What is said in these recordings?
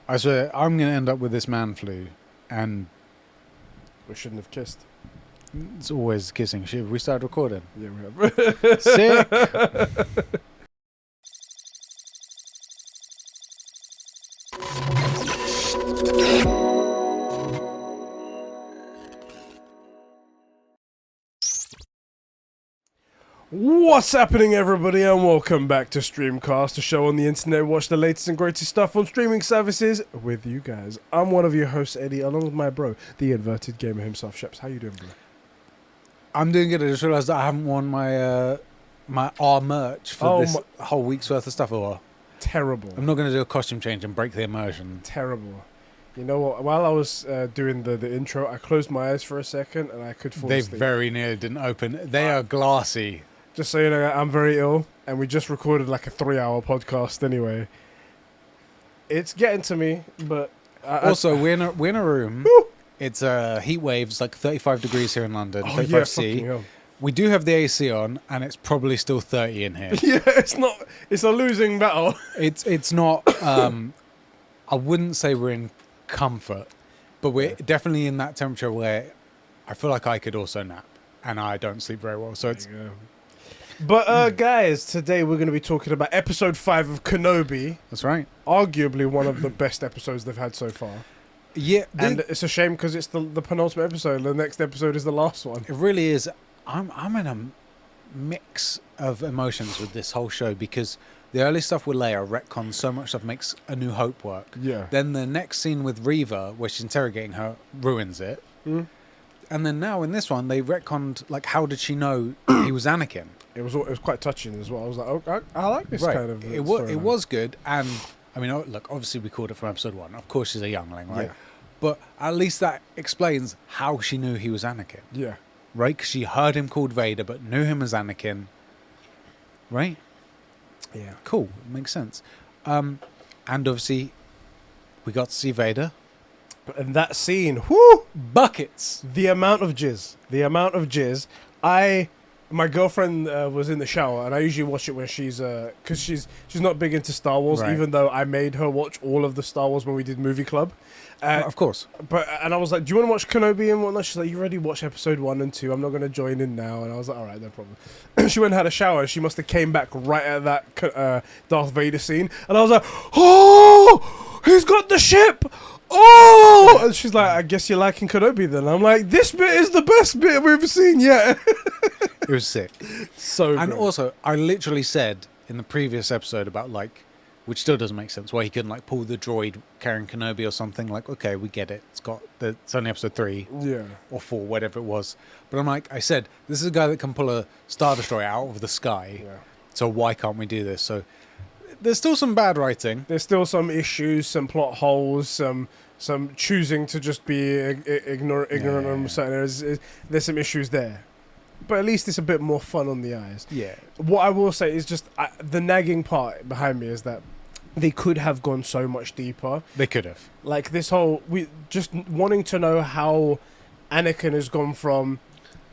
I swear, I'm going to end up with this man flu, and We shouldn't have kissed. it's always kissing. Shit, we started recording. Yeah, we have. Sick. What's happening, everybody, and welcome back to Streamcast, a show on the internet. Watch the latest and greatest stuff on streaming services with you guys. I'm one of your hosts, Eddie, along with my bro, the inverted gamer himself, Sheps. How you doing, bro? I'm doing good. I just realised that I haven't worn my our merch for this whole week's worth of stuff. Or Terrible. I'm not going to do a costume change and break the immersion. Terrible. You know what? While I was doing the intro, I closed my eyes for a second and I could fall They asleep. very nearly didn't open. They are glassy. Just so you know, I'm very ill, and we just recorded like a 3-hour podcast anyway. It's getting to me, but... Also, we're in a room. Woo! It's heat waves, like 35 degrees here in London, Oh, 35 yeah, C. fucking hell. We do have the AC on, and it's probably still 30 in here. Yeah, it's a losing battle. It's not, I wouldn't say we're in comfort, but we're definitely in that temperature where I feel like I could also nap, and I don't sleep very well, so it's... But guys, today we're going to be talking about episode 5 of Kenobi. That's right. Arguably one of the best episodes they've had so far. Yeah, And it's a shame because it's the penultimate episode. The next episode is the last one. it really is. I'm in a mix of emotions with this whole show because the early stuff with Leia retcons so much stuff, makes A New Hope work. Yeah. Then the next scene with Reva, where she's interrogating her, ruins it. Mm. And then now in this one, they retconned, like, how did she know he was Anakin? It was quite touching as well. I was like, oh, I like this kind of It storyline. was good. And, I mean, look, obviously we called it from episode 1. Of course she's a youngling, right? Yeah. But at least that explains how she knew he was Anakin, Yeah. right? Because she heard him called Vader, but knew him as Anakin, right? Yeah. Cool. Makes sense. And obviously, we got to see Vader. And that scene, whoo! Buckets. The amount of jizz. My girlfriend was in the shower, and I usually watch it when she's because she's not big into Star Wars, Right. even though I made her watch all of the Star Wars when we did movie club. Of course. And I was like, do you want to watch Kenobi and whatnot? She's like, you already watched episode 1 and 2. I'm not going to join in now. And I was like, all right, no problem. She went and had a shower. And she must have came back right at that Darth Vader scene. And I was like, oh, he's got the ship. Oh, and she's like, I guess you're liking Kenobi then. I'm like, this bit is the best bit we've seen yet. It was sick. So And great. also, I literally said in the previous episode about, like, which still doesn't make sense, why he couldn't, like, pull the droid carrying Kenobi or something. Like, okay, we get it. It's only episode 3 Yeah. or 4, whatever it was. But I'm like, I said, this is a guy that can pull a Star Destroyer out of the sky. Yeah. So why can't we do this? So there's still some bad writing. There's still some issues, some plot holes, some choosing to just be ignorant on certain areas. There's some issues there. But at least it's a bit more fun on the eyes. Yeah. What I will say is just the nagging part behind me is that they could have gone so much deeper. They could have. Like this whole, we just wanting to know how Anakin has gone from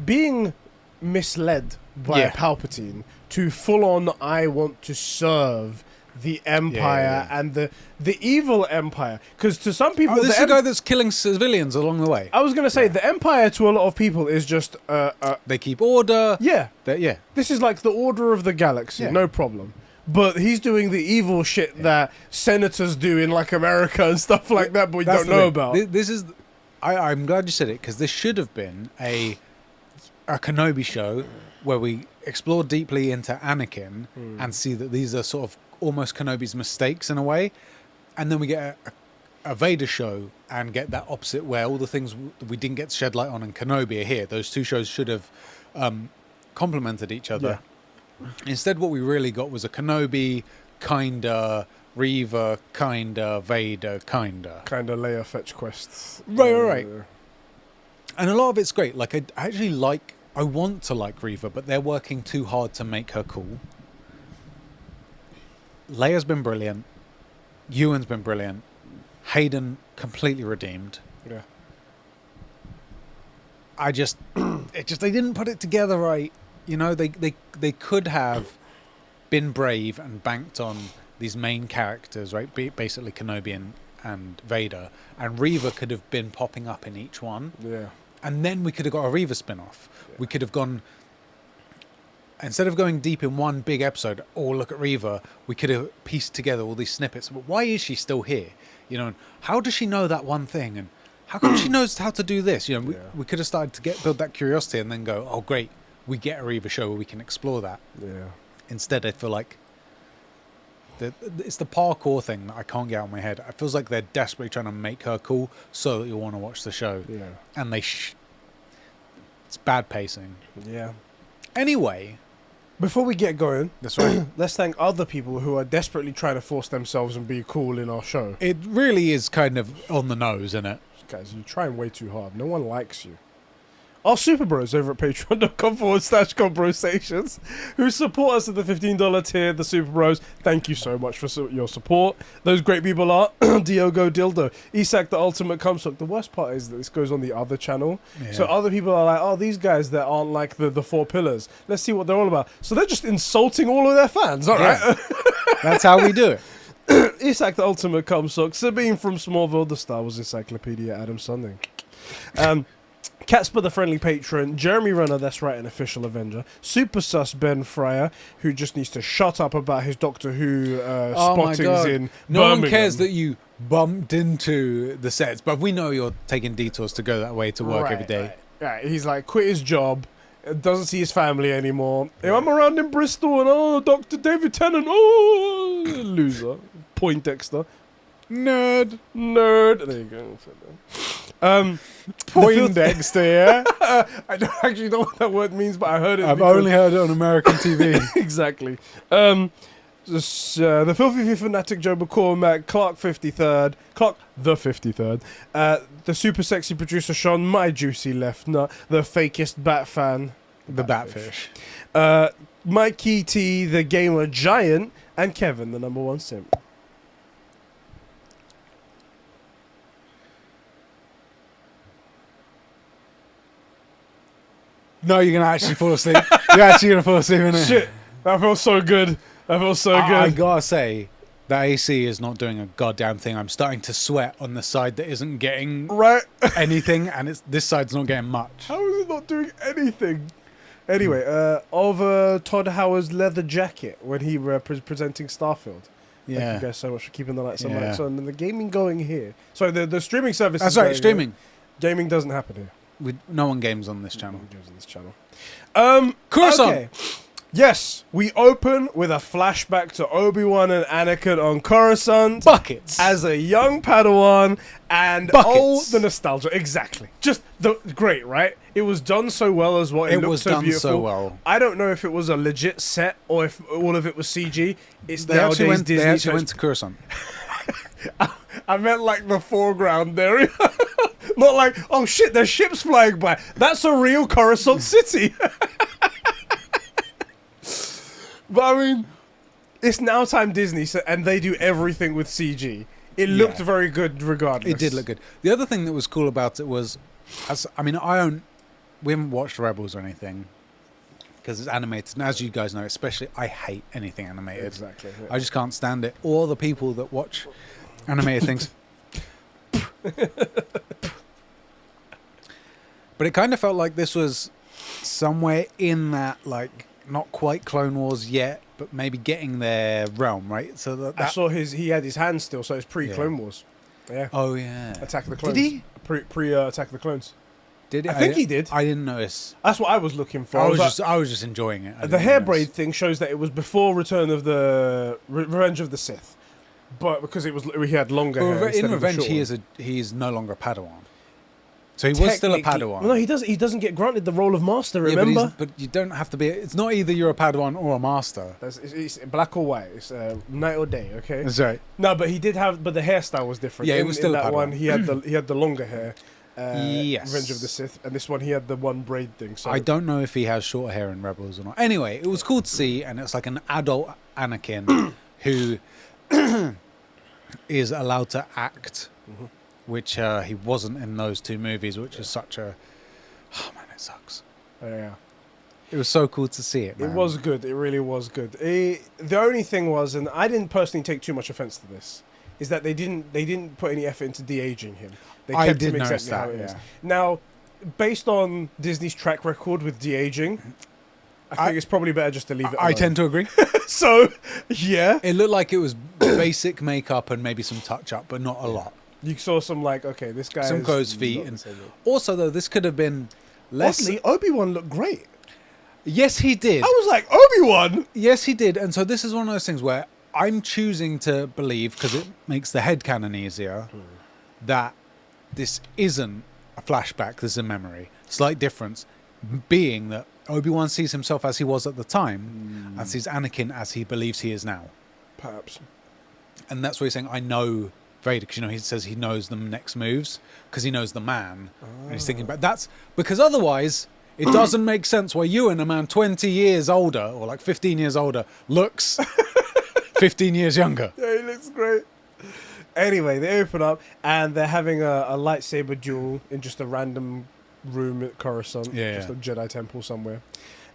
being misled by Palpatine to full on, I want to serve the Empire and the evil Empire. Because to some people, This is a guy that's killing civilians along the way. I was going to say, the Empire to a lot of people is just... They keep order. yeah. Yeah. This is like the order of the galaxy, Yeah. no problem. But he's doing the evil shit that senators do in like America and stuff like that, but we don't know about. This is... I'm glad you said it, because this should have been a Kenobi show where we explore deeply into Anakin and see that these are sort of almost Kenobi's mistakes in a way. And then we get a Vader show and get that opposite where all the things we didn't get to shed light on in Kenobi are here. Those two shows should have complemented each other. Yeah. Instead, what we really got was a Kenobi, kinda, Reva, kinda, Vader, kinda. Kind of Leia fetch quests. Right. And a lot of it's great. Like, I want to like Reva, but they're working too hard to make her cool. Leia's been brilliant. Ewan's been brilliant. Hayden completely redeemed. Yeah. They didn't put it together right. You know, they could have been brave and banked on these main characters, right? Basically Kenobi and Vader, and Reva could have been popping up in each one. Yeah. And then we could have got a Reva spin-off. Yeah. We could have gone, instead of going deep in one big episode, oh, look at Reva, we could have pieced together all these snippets. But why is she still here? You know, and how does she know that one thing? And how come she knows how to do this? You know, we could have started to build that curiosity and then go, oh, great, we get a Reva show where we can explore that. Yeah. Instead, I feel like it's the parkour thing that I can't get out of my head. It feels like they're desperately trying to make her cool so that you want to watch the show. Yeah. And it's bad pacing. Yeah. Anyway, before we get going, that's right. Let's thank other people who are desperately trying to force themselves and be cool in our show. It really is kind of on the nose, isn't it? Guys, you're trying way too hard. No one likes you. Our super bros over at patreon.com/conversations who support us at the $15 tier, the super bros. Thank you so much for your support. Those great people are Diogo Dildo, Isak the Ultimate Cumsock. The worst part is that this goes on the other channel. Yeah. So other people are like, oh, these guys that aren't like the four pillars. Let's see what they're all about. So they're just insulting all of their fans. All right. That's how we do it. Isak the Ultimate Cumsock, Sabine from Smallville, the Star Wars Encyclopedia, Adam Sunding. Catsper the Friendly Patron, Jeremy Renner, that's right, an official Avenger, Super Sus Ben Fryer, who just needs to shut up about his Doctor Who spottings in No Birmingham. one cares that you bumped into the sets, but we know you're taking detours to go that way to work every day. Right. He's like, quit his job, doesn't see his family anymore. I'm around in Bristol and, oh, Dr. David Tennant, oh, loser. Poindexter. Nerd. There you go. Poindexter, yeah? I don't actually know what that word means, but I heard it. I've only heard it on American TV. Exactly. The Filthy Fanatic Joe McCormack, Clark the 53rd, the super sexy producer Sean, my juicy left nut, the fakest bat fan, the Batfish, Mikey T, the gamer giant, and Kevin, the number one simp. No, you're going to actually fall asleep. You're actually going to fall asleep, innit? Shit, that feels so good. I gotta say, the AC is not doing a goddamn thing. I'm starting to sweat on the side that isn't getting anything, and this side's not getting much. How is it not doing anything? Anyway, of Todd Howard's leather jacket when he presenting Starfield. Yeah. Thank you guys so much for keeping the lights on. And the gaming going here. Sorry, the streaming service. That's right, streaming. Gaming doesn't happen here. No one games on this channel. Coruscant. Okay. Yes, we open with a flashback to Obi-Wan and Anakin on Coruscant. Buckets. As a young Padawan and Buckets. the nostalgia. Exactly. Just great, right? It was done so well as well. It was so done beautiful. so well. I don't know if it was a legit set or if all of it was CG. They actually went to Coruscant. I meant like the foreground area. Not like, oh shit, there's ships flying by. That's a real Coruscant city. But I mean, it's now time Disney, and they do everything with CG. It looked very good regardless. It did look good. The other thing that was cool about it was, we haven't watched Rebels or anything because it's animated. And as you guys know, especially, I hate anything animated. Exactly. Yeah. I just can't stand it. Or the people that watch animated things. But it kind of felt like this was somewhere in that, like, not quite Clone Wars yet, but maybe getting their realm, right? So that I saw he had his hand still, so it's pre-Clone Wars. Yeah. Oh yeah. Attack of the Clones. Did he? Attack of the Clones. Did he? I think he did. I didn't notice. That's what I was looking for. I was just enjoying it. The hair braid thing shows that it was before Return of the Revenge of the Sith, but because he had longer hair. In Revenge, he's no longer a Padawan. So he was still a Padawan. No, he doesn't get granted the role of Master. Remember? Yeah, but you don't have to be. It's not either you're a Padawan or a Master. It's black or white. It's night or day. Okay. That's right. No, but he did have. But the hairstyle was different. Yeah, it was still in a that Padawan. one. He had the longer hair. Yes. Revenge of the Sith, and this one he had the one braid thing. So I don't know if he has short hair in Rebels or not. Anyway, it was cool to see, and it's like an adult Anakin who is allowed to act. Mm-hmm. Which he wasn't in those two movies, which is such a... Oh, man, it sucks. Yeah. It was so cool to see it, man. It was good. It really was good. The only thing was, and I didn't personally take too much offense to this, is that they didn't put any effort into de-aging him. They I kept did him notice exactly how that, he is. yeah. Now, based on Disney's track record with de-aging, I think it's probably better just to leave it alone. I tend to agree. So, yeah. It looked like it was basic makeup and maybe some touch-up, but not a lot. You saw some, like, okay, this guy Some is crow's feet. not And the same look. also, though, this could have been less... Oddly, Obi-Wan looked great. Yes, he did. I was like, Obi-Wan? Yes, he did. And so this is one of those things where I'm choosing to believe, because it makes the headcanon easier, that this isn't a flashback, this is a memory. Slight difference being that Obi-Wan sees himself as he was at the time and sees Anakin as he believes he is now. Perhaps. And that's why he's saying, I know Vader, because, he says he knows the next moves, because he knows the man. And he's thinking about that's because otherwise it doesn't make sense why Ewan, a man 20 years older, or like 15 years older, looks 15 years younger. Yeah, he looks great. Anyway, they open up and they're having a lightsaber duel in just a random room at Coruscant, just a Jedi temple somewhere.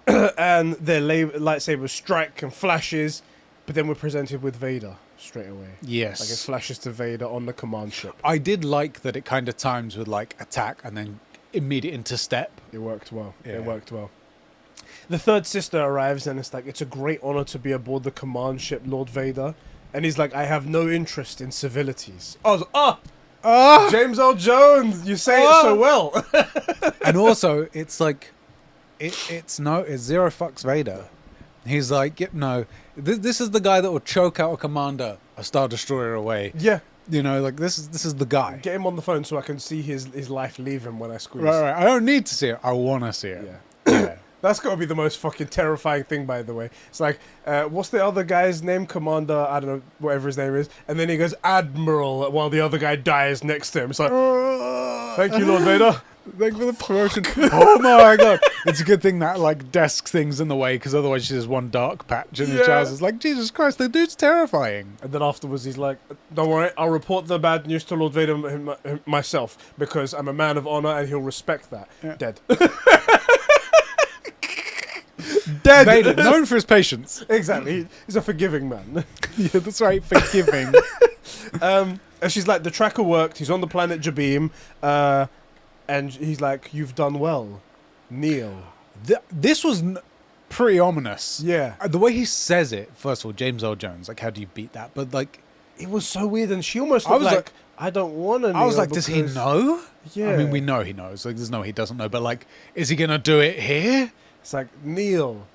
And their lightsabers strike and flashes, but then we're presented with Vader straight away. Yes. Like it flashes to Vader on the command ship. I did like that it kind of times with like attack and then immediate into step. It worked well. Yeah. It worked well. The third sister arrives and it's like, it's a great honor to be aboard the command ship, Lord Vader. And he's like, I have no interest in civilities. I was like, James Earl Jones, you say it so well. And also, it's like, it's zero fucks Vader. He's like, no, this is the guy that will choke out a commander, a Star Destroyer away. Yeah. You know, like this is the guy. Get him on the phone so I can see his life leave him when I squeeze. Right. I don't need to see it. I want to see it. Yeah. That's got to be the most fucking terrifying thing, by the way. It's like, what's the other guy's name? Commander, I don't know, whatever his name is. And then he goes, Admiral, while the other guy dies next to him. It's like, thank you, Lord Vader. Thank you for the promotion. Oh my god. It's a good thing that like desk thing's in the way, because otherwise she's just one dark patch in the trousers. Like, Jesus Christ, the dude's terrifying. And then afterwards he's like, don't worry, I'll report the bad news to Lord Vader myself, because I'm a man of honor and he'll respect that. Yeah. Dead. Dead. Vader, known for his patience. Exactly. He's a forgiving man. Yeah, that's right, forgiving. And she's like, the tracker worked. He's on the planet Jabiim. And he's like, you've done well. Kneel. This was pretty ominous. Yeah. The way he says it, first of all, James Earl Jones, like, how do you beat that? But, like... It was so weird, and she almost I looked was like, I don't want to kneel. I was like, does he know? Yeah. I mean, we know he knows. Like, there's no he doesn't know. But, like, is he going to do it here? It's like, kneel.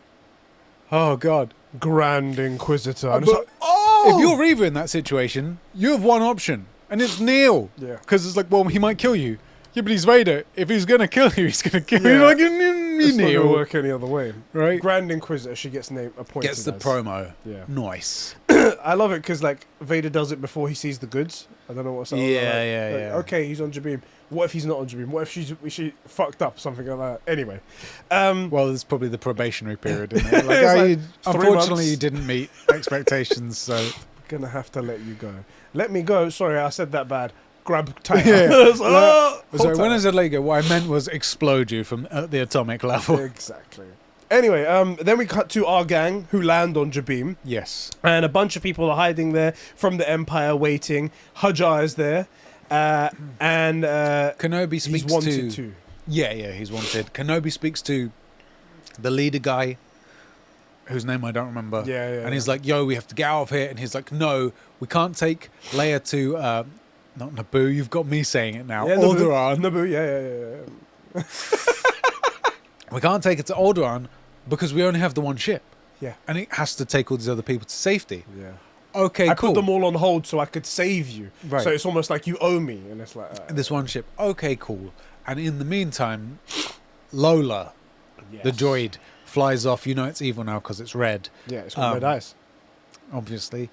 Oh, God. Grand Inquisitor. And But it's like, oh! if you're Reva in that situation, you have one option, and it's kneel. Yeah. Because it's like, well, he might kill you. Yeah, but he's Vader. If he's going to kill you, he's going to kill you. Yeah. Like, you It's not going to kneel. work any other way. Right? Grand Inquisitor, she gets appointed Gets the as. promo. Yeah. Nice. I love it because, like, Vader does it before he sees the goods. I don't know what's up. Yeah. Okay, he's on Jabiim. What if he's not on Jabiim? What if she fucked up? Something like that. Anyway. Well, there's probably the probationary period, isn't it? Like, It's oh, like you, 3 unfortunately, months. you didn't meet expectations, so... Gonna have to let you go. Let me go. Sorry, I said that bad. Grab tight. Yeah. It's like, oh, Sorry, hold when I tight. said let go, what I meant was explode you from at the atomic level. Exactly. Anyway, then we cut to our gang who land on Jabiim, Yes. and a bunch of people are hiding there from the Empire, waiting. Hajar is there, and Kenobi speaks he's wanted to... too. Yeah, he's wanted. Kenobi speaks to the leader guy, whose name I don't remember. Yeah. And he's like, yo, we have to get out of here. And he's like, no, we can't take Leia to... not Naboo, you've got me saying it now. Yeah, Alderaan. Naboo, yeah. We can't take it to Alderaan because we only have the one ship. Yeah. And it has to take all these other people to safety. Yeah. Okay, I cool. put them all on hold so I could save you. Right. So it's almost like you owe me, and it's like This one ship. Okay, cool. And in the meantime, Lola, the droid, flies off. You know it's evil now because it's red, Yeah, it's got red eyes. obviously.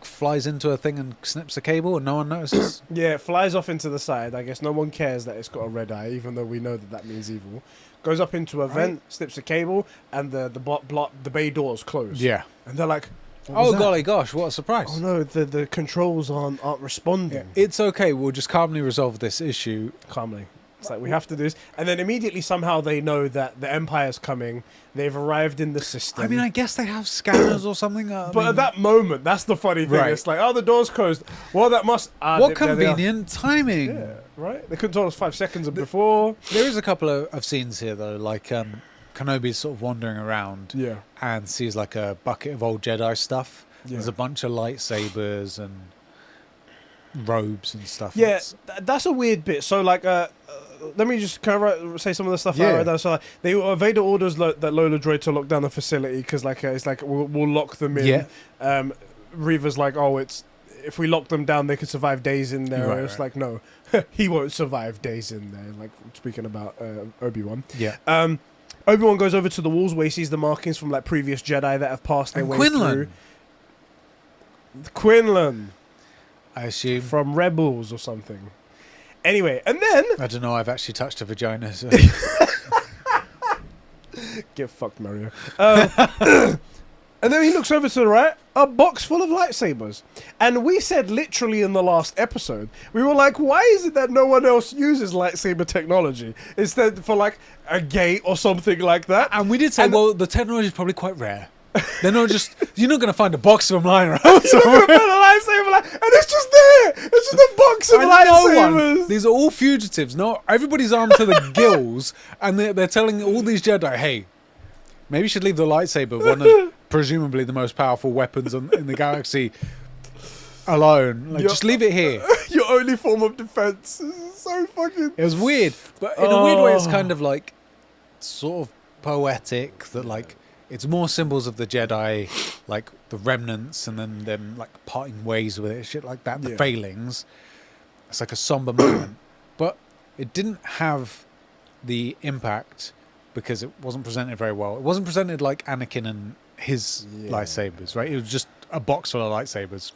Flies into a thing and snips a cable and no one notices. Yeah, it flies off into the side. I guess no one cares that it's got a red eye, even though we know that means evil. Goes up into a vent, snips a cable, and the bay doors close. Yeah. And they're like, what Oh, was that? golly gosh, what a surprise. Oh no, the controls aren't responding. It's okay. We'll just calmly resolve this issue. Calmly. It's like, we have to do this. And then immediately somehow they know that the Empire's coming. They've arrived in the system. I mean, I guess they have scanners or something. But at that moment, that's the funny thing. Right. It's like, oh, the door's closed. Well, that must... what convenient timing. Yeah, right? They couldn't tell us 5 seconds before. There is a couple of scenes here, though, like Kenobi's sort of wandering around and sees like a bucket of old Jedi stuff. Yeah. There's a bunch of lightsabers and robes and stuff. Yeah, that's a weird bit. So, like, let me just kind of say some of the stuff I wrote down. So, like, Vader orders that Lola droid to lock down the facility because, like, it's like we'll lock them in. Yeah. Reva's like, oh, if we lock them down, they could survive days in there. Right, it's like, no, he won't survive days in there. Like, speaking about Obi-Wan. Yeah. Obi-Wan goes over to the walls where he sees the markings from like previous Jedi that have passed their way through. Quinlan. I assume. From Rebels or something. Anyway, and then... I don't know, I've actually touched a vagina. So. Get fucked, Mario. And then he looks over to the right, a box full of lightsabers. And we said literally in the last episode, we were like, why is it that no one else uses lightsaber technology? Instead for like a gate or something like that. And we did say, well, the technology is probably quite rare. They're not just... You're not going to find a box of them lying around. You're not going to find a lightsaber, and it's just there. It's just a box of lightsabers. These are all fugitives. No, everybody's armed to the gills, and they're telling all these Jedi, hey, maybe you should leave the lightsaber, one of presumably the most powerful weapons in the galaxy, alone. Like, just leave it here. Your only form of defense. Is so fucking... It was weird, but in a weird way, it's kind of like sort of poetic that like it's more symbols of the Jedi, like the remnants, and then them like parting ways with it, shit like that. The failings. It's like a somber moment, but it didn't have the impact because it wasn't presented very well. It wasn't presented like Anakin and his lightsabers, right? It was just a box full of lightsabers.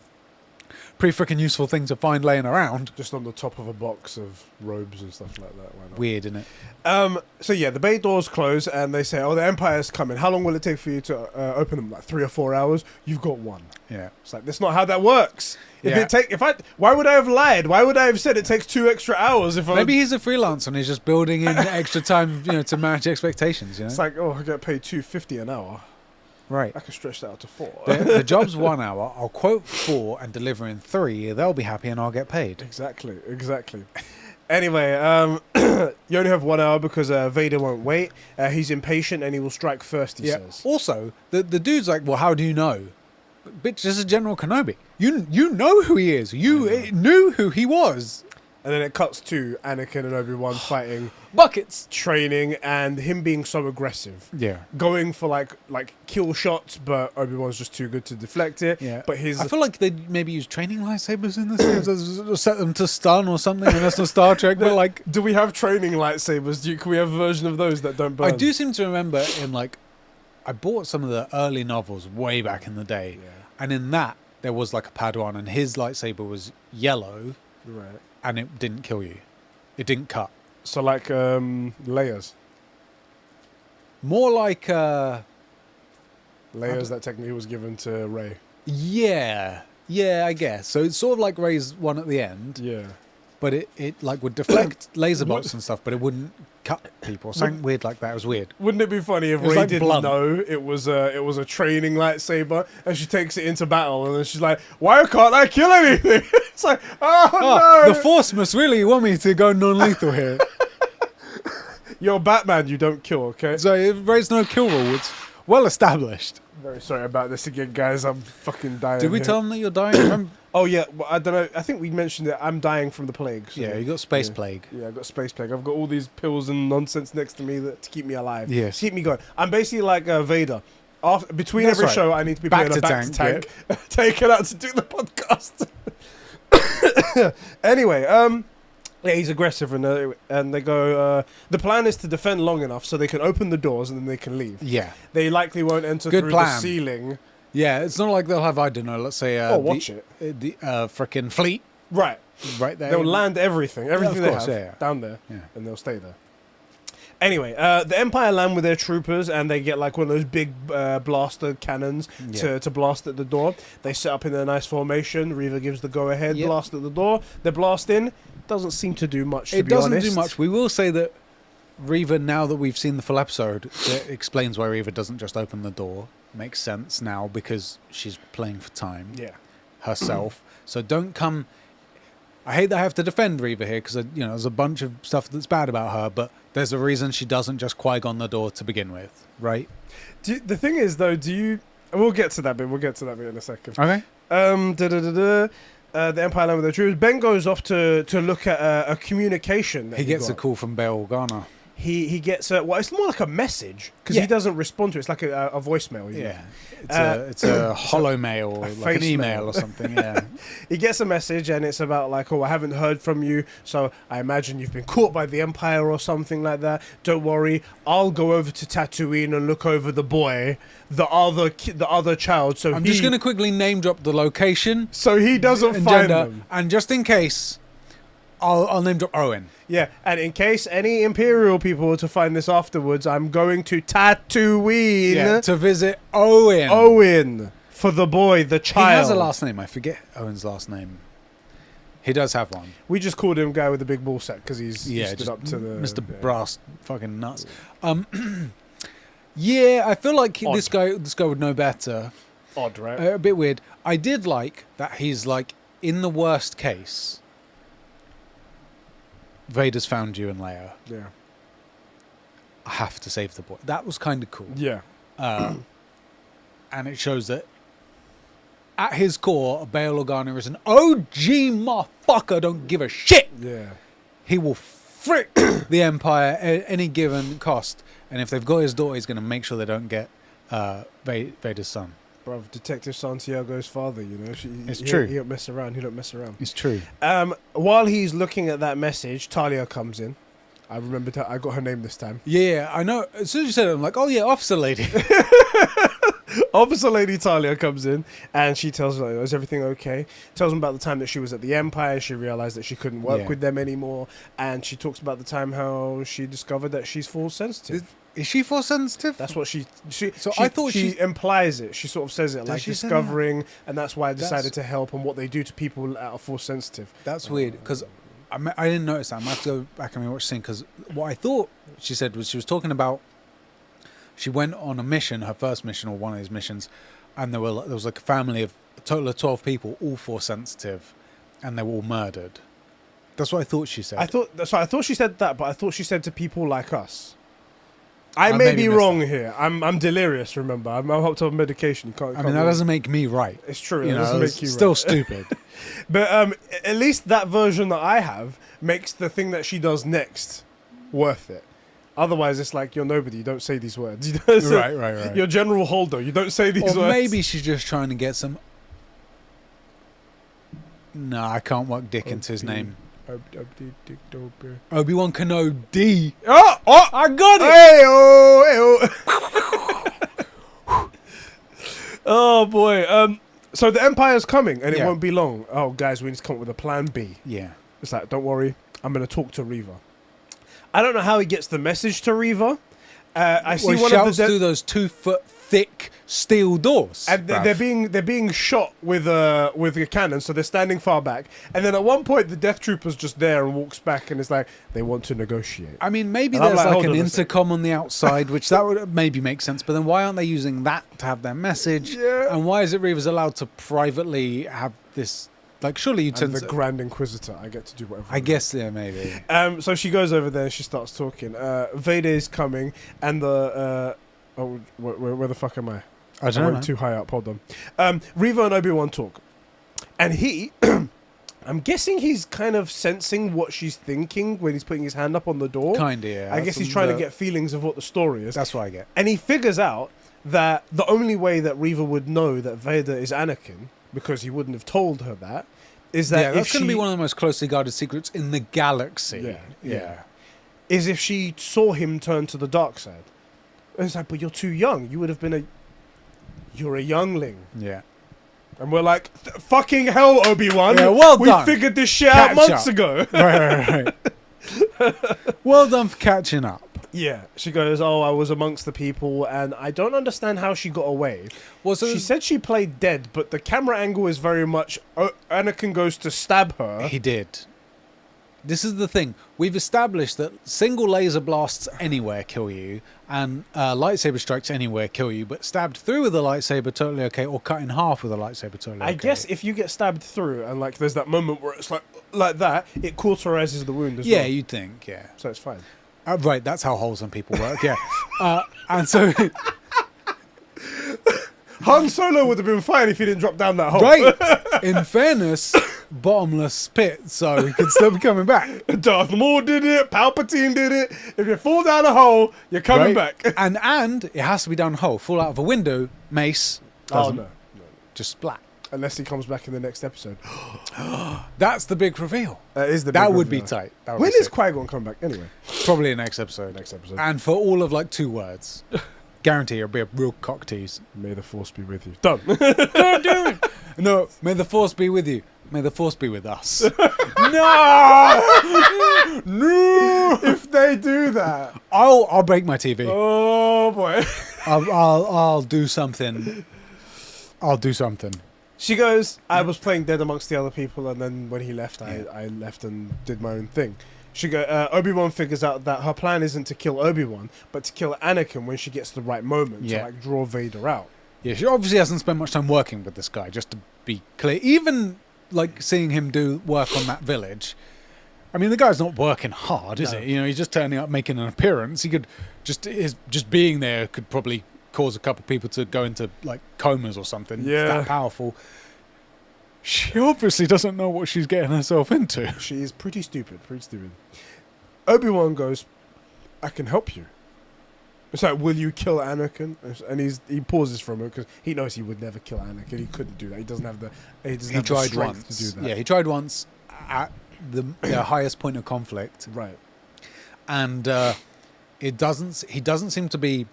Pretty freaking useful thing to find laying around. Just on the top of a box of robes and stuff like that. Why not? Weird, isn't it? So yeah, the bay doors close and they say, oh, the Empire's coming. How long will it take for you to open them? Like 3 or 4 hours? You've got 1. Yeah. It's like, that's not how that works. Why would I have lied? Why would I have said it takes 2 extra hours if Maybe he's a freelancer and he's just building in extra time, to manage expectations, It's like, oh, I get paid $2.50 an hour. Right. I can stretch that out to 4. The job's 1 hour. I'll quote 4 and deliver in 3. They'll be happy and I'll get paid. Exactly. Anyway, you only have 1 hour because Vader won't wait. He's impatient and he will strike first, he says. Also, the dude's like, well, how do you know? Bitch, this is General Kenobi. You know who he is. You knew who he was. And then it cuts to Anakin and Obi-Wan fighting, buckets, training, and him being so aggressive. Yeah, going for like kill shots, but Obi-Wan's just too good to deflect it. Yeah, but I feel like they maybe use training lightsabers in this, set them to stun or something. And that's not Star Trek. But like, do we have training lightsabers? Can we have a version of those that don't burn? I do seem to remember I bought some of the early novels way back in the day, and in that there was like a Padawan, and his lightsaber was yellow, right? And it didn't kill you. It didn't cut. So like Leia's. More like Leia's that technically was given to Rey. Yeah, I guess. So it's sort of like Rey's one at the end. Yeah. But it like would deflect laser bolts and stuff, but it wouldn't cut people. Something weird like that. It was weird. Wouldn't it be funny if Rey didn't know it was a training lightsaber, and she takes it into battle, and then she's like, "Why can't I kill anything?" It's like, oh no! The Force must really want me to go non-lethal here. You're Batman. You don't kill, okay? So Rey's no kill rule. It's well established. Very sorry about this again, guys. I'm fucking dying. Did we tell them that you're dying? Oh yeah, well, I don't know. I think we mentioned that I'm dying from the plague. So yeah, you got space plague. Yeah, I've got space plague. I've got all these pills and nonsense next to me to keep me alive. Yes. To keep me going. I'm basically like Vader. Between That's every right. show, I need to be playing a back to tank. Taken out to do the podcast. Anyway, yeah, he's aggressive, and they go. The plan is to defend long enough so they can open the doors and then they can leave. Yeah, they likely won't enter through the ceiling. Yeah, it's not like they'll have, I don't know, let's say the frickin' fleet right there. They'll land everything they have down there, and they'll stay there. Anyway, the Empire land with their troopers, and they get like one of those big blaster cannons to blast at the door. They set up in a nice formation. Reva gives the go-ahead, blast at the door. They blast in. doesn't seem to do much, to It be doesn't honest. do much. We will say that Reva, now that we've seen the full episode, it explains why Reva doesn't just open the door. Makes sense now because she's playing for time Yeah. herself. So don't come... I hate that I have to defend Reva here because, there's a bunch of stuff that's bad about her, but there's a reason she doesn't just Qui-Gon the door to begin with, right? The thing is, though, we'll get to that bit. We'll get to that bit in a second. Okay. The Empire Land with the Troops. Ben goes off to look at a communication. That He gets a got. call from Bail Organa. He gets it's more like a message because Yeah. he doesn't respond to it. It's like a voicemail. Isn't it? Yeah. It's a hollow mail or like an face email mail. or something, yeah. He gets a message and it's about like, oh, I haven't heard from you, so I imagine you've been caught by the Empire or something like that. Don't worry, I'll go over to Tatooine and look over the boy, the other child. So I'm just going to quickly name drop the location so he doesn't and find gender, them. and just in case, I'll name drop Owen. Yeah, and in case any Imperial people were to find this afterwards, I'm going to Tatooine To visit Owen. Owen for the boy, the He child. has a last name. I forget Owen's last name. He does have one. We just called him guy with the big ball sack because he stood just up to the Mr. yeah. Brass fucking nuts. Yeah, I feel like Odd. this guy would know better. Odd, right? A bit weird. I did like that he's like, in the worst case, Vader's found you and Leia. Yeah. I have to save the boy. That was kind of cool. Yeah. And it shows that at his core, Bail Organa is an OG motherfucker, don't give a shit. Yeah. He will frick the Empire at any given cost. And if they've got his daughter, he's going to make sure they don't get Vader's son. Bruv, Detective Santiago's father, It's true. He don't mess around. It's true. While he's looking at that message, Talia comes in. I remembered I got her name this time. Yeah, I know. As soon as you said it, I'm like, oh yeah, officer lady. Officer Lady Talia comes in and she tells her, is everything okay? Tells them about the time that she was at the Empire. She realized that she couldn't work with them anymore. And she talks about the time how she discovered that she's force sensitive. Is she force sensitive? That's what she I thought she she implies it. She sort of says it like she say discovering, and that's why I decided That's- to help and what they do to people that are force sensitive. That's weird because I didn't notice that. I might have to go back and watch the scene because what I thought she said was she was talking about she went on a mission, her first mission or one of these missions, and there was like a family of a total of 12 people, all force sensitive, and they were all murdered. That's what I thought she said. I thought she said that, but I thought she said to people like us. I may maybe be missed wrong that. here. I'm delirious. Remember, I'm hooked on medication. You can't. I mean, that doesn't make me right. It's true. You That know, doesn't it's make you still right. stupid. But at least that version that I have makes the thing that she does next worth it. Otherwise, it's like you're nobody. You don't say these words. You don't say- Right. You're General Holdo. You don't say these Or words. maybe she's just trying to get some. No, I can't work Dick into his name. Obi-Wan Kenobi. Oh! I got it. Oh boy. So the Empire's coming, and it Yeah. won't be long. Oh, guys, we need to come up with a plan B. Yeah. It's like, don't worry, I'm going to talk to Reva. I don't know how he gets the message to Reva. I see Well, he one shouts of the through those 2-foot thick steel doors. and bruv. they're being shot with a cannon, so they're standing far back. And then at one point, the Death Trooper's just there and walks back, and it's like they want to negotiate. I mean, maybe And I'm there's like, like hold an on a second. intercom on the outside, which that would maybe make sense. But then why aren't they using that to have their message? Yeah. And why is it Reva's allowed to privately have this? Like, surely you'd I'm sense. the Grand Inquisitor. I get to do whatever. I guess, yeah, maybe. So she goes over there and she starts talking. Vader is coming, and the where the fuck am I? I don't I know. went too high up. Hold on. Reva and Obi-Wan talk, and he, I'm guessing he's kind of sensing what she's thinking when he's putting his hand up on the door. Kinda, yeah. I guess he's trying to get feelings of what the story is. That's what I get. And he figures out that the only way that Reva would know that Vader is Anakin, because he wouldn't have told her that, is that Yeah, if that's going to be she- one of the most closely guarded secrets in the galaxy. Yeah. is if she saw him turn to the dark side. And it's like, but you're too young. You would have been you're a youngling. Yeah. And we're like, fucking hell, Obi-Wan. Yeah, well we done. figured this shit out Catch months up. ago. Right. Well done for catching up. Yeah. She goes, oh, I was amongst the people, and I don't understand how she got away. Well, so She said she played dead, but the camera angle is very much Anakin goes to stab her. he did. this is the thing. We've established that single laser blasts anywhere kill you, and lightsaber strikes anywhere kill you, but stabbed through with a lightsaber, totally okay, or cut in half with a lightsaber, totally okay. I guess if you get stabbed through and like there's that moment where it's like that, it cauterizes the wound as well. Yeah, you'd think, yeah. So it's fine. Right, that's how holes in people work, yeah. And so... Han Solo would have been fine if he didn't drop down that hole. Right. In fairness, bottomless pit, so he could still be coming back. Darth Maul did it. Palpatine did it. If you fall down a hole, you're coming back. And it has to be down a hole. Fall out of a window, mace. Doesn't. No. Just splat. Unless he comes back in the next episode. That's the big reveal. That is the big That would reveal. be tight. That would When be is sick. Qui-Gon come back anyway? Probably next episode. And for all of like 2 words. Guarantee it'll be a real cock tease. May the Force be with you. Done. Don't do it. No, may the Force be with you. May the Force be with us. No! No! If they do that. I'll break my TV. Oh, boy. I'll do something. I'll do something. She goes, I was playing dead amongst the other people, and then when he left, I left and did my own thing. Obi-Wan figures out that her plan isn't to kill Obi-Wan, but to kill Anakin when she gets the right moment to like draw Vader out. Yeah, she obviously hasn't spent much time working with this guy, just to be clear. Even like seeing him do work on that village. I mean, the guy's not working hard, is it? You know, he's just turning up, making an appearance. He could just being there could probably cause a couple people to go into like comas or something. Yeah, it's that powerful. She obviously doesn't know what she's getting herself into. She is pretty stupid. Obi-Wan goes, I can help you. It's like, will you kill Anakin? And he pauses for a moment because he knows he would never kill Anakin. He couldn't do that. He doesn't have the strength once to do that. Yeah, he tried once at their highest point of conflict. Right. And he doesn't seem to be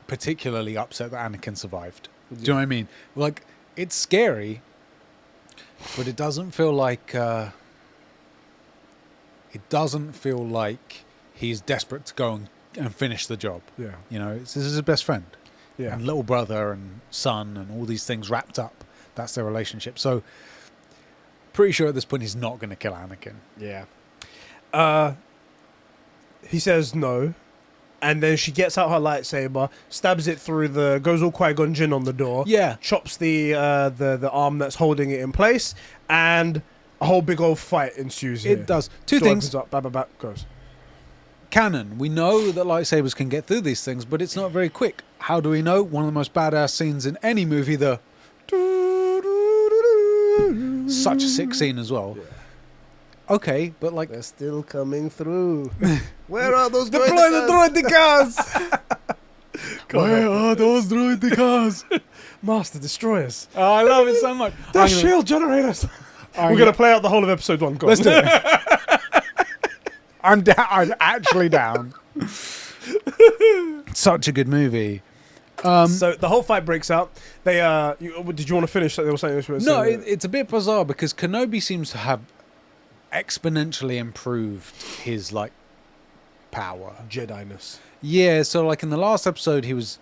particularly upset that Anakin survived. Do you know what I mean? Like, it's scary, but it doesn't feel like he's desperate to go and finish the job. Yeah. You know, this is his best friend. Yeah. And little brother and son and all these things wrapped up. That's their relationship. So, pretty sure at this point he's not going to kill Anakin. Yeah. He says no. And then she gets out her lightsaber, stabs it through goes all Qui-Gon Jinn on the door. Yeah. Chops the arm that's holding it in place, and a whole big old fight ensues here. It does. Two Door things. opens up, goes. Canon. We know that lightsabers can get through these things, but it's not very quick. How do we know? One of the most badass scenes in any movie, such a sick scene as well. Yeah. Okay, but like... They're still coming through. Where are those Deploy the droidicas! Where are those droidicas? Master Destroyers. Oh, I love it so much. They're shield generators. We're going to play out the whole of episode 1. Go on. Let's do it. I'm down. I'm actually down. Such a good movie. So the whole fight breaks out. They did you want to finish? There was something. No, it's a bit bizarre because Kenobi seems to have exponentially improved his like power, Jedi-ness. Yeah, so like in the last episode, he was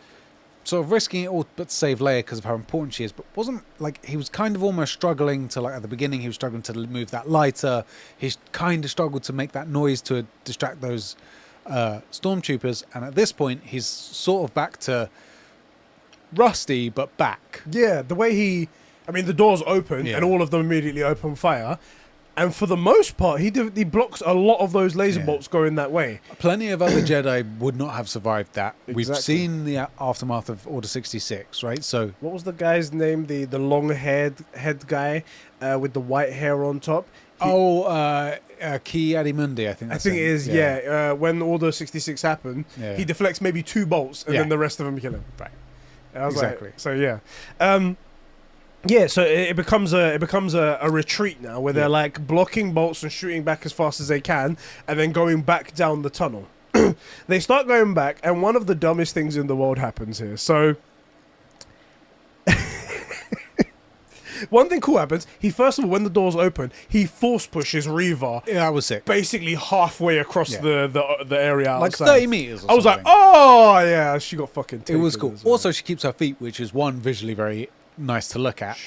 sort of risking it all but to save Leia because of how important she is, but wasn't like he was kind of almost struggling to like at the beginning he was struggling to move that lighter. He kind of struggled to make that noise to distract those stormtroopers, and at this point he's sort of back to rusty but back. Yeah, the way the doors open and all of them immediately open fire. And for the most part, he blocks a lot of those laser bolts going that way. Plenty of other Jedi would not have survived that. Exactly. We've seen the aftermath of Order 66, right? So what was the guy's name? The long-haired head guy with the white hair on top. Ki Adimundi, I think. I think it is. Yeah. When Order 66 happened, he deflects maybe 2 bolts, and then the rest of them kill him. Right. I was exactly. Like, so yeah. Yeah, so it becomes a retreat now where they're like blocking bolts and shooting back as fast as they can and then going back down the tunnel. They start going back and one of the dumbest things in the world happens here. So one thing cool happens. He first of all, when the doors open, he force pushes Reva. Yeah, that was sick. Basically halfway across the area outside. Like 30 meters or I was something. like, oh yeah, she got fucking taken. It was cool. Also, she keeps her feet, which is one, visually very nice to look at.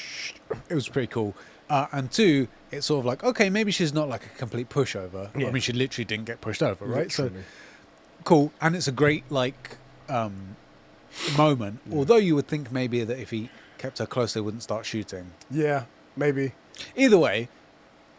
It was pretty cool. And two, it's sort of like, okay, maybe she's not like a complete pushover. Yeah. I mean, she literally didn't get pushed over, right? So Literally. cool. And it's a great like moment. Although you would think maybe that if he kept her close, they wouldn't start shooting. Yeah, maybe. Either way,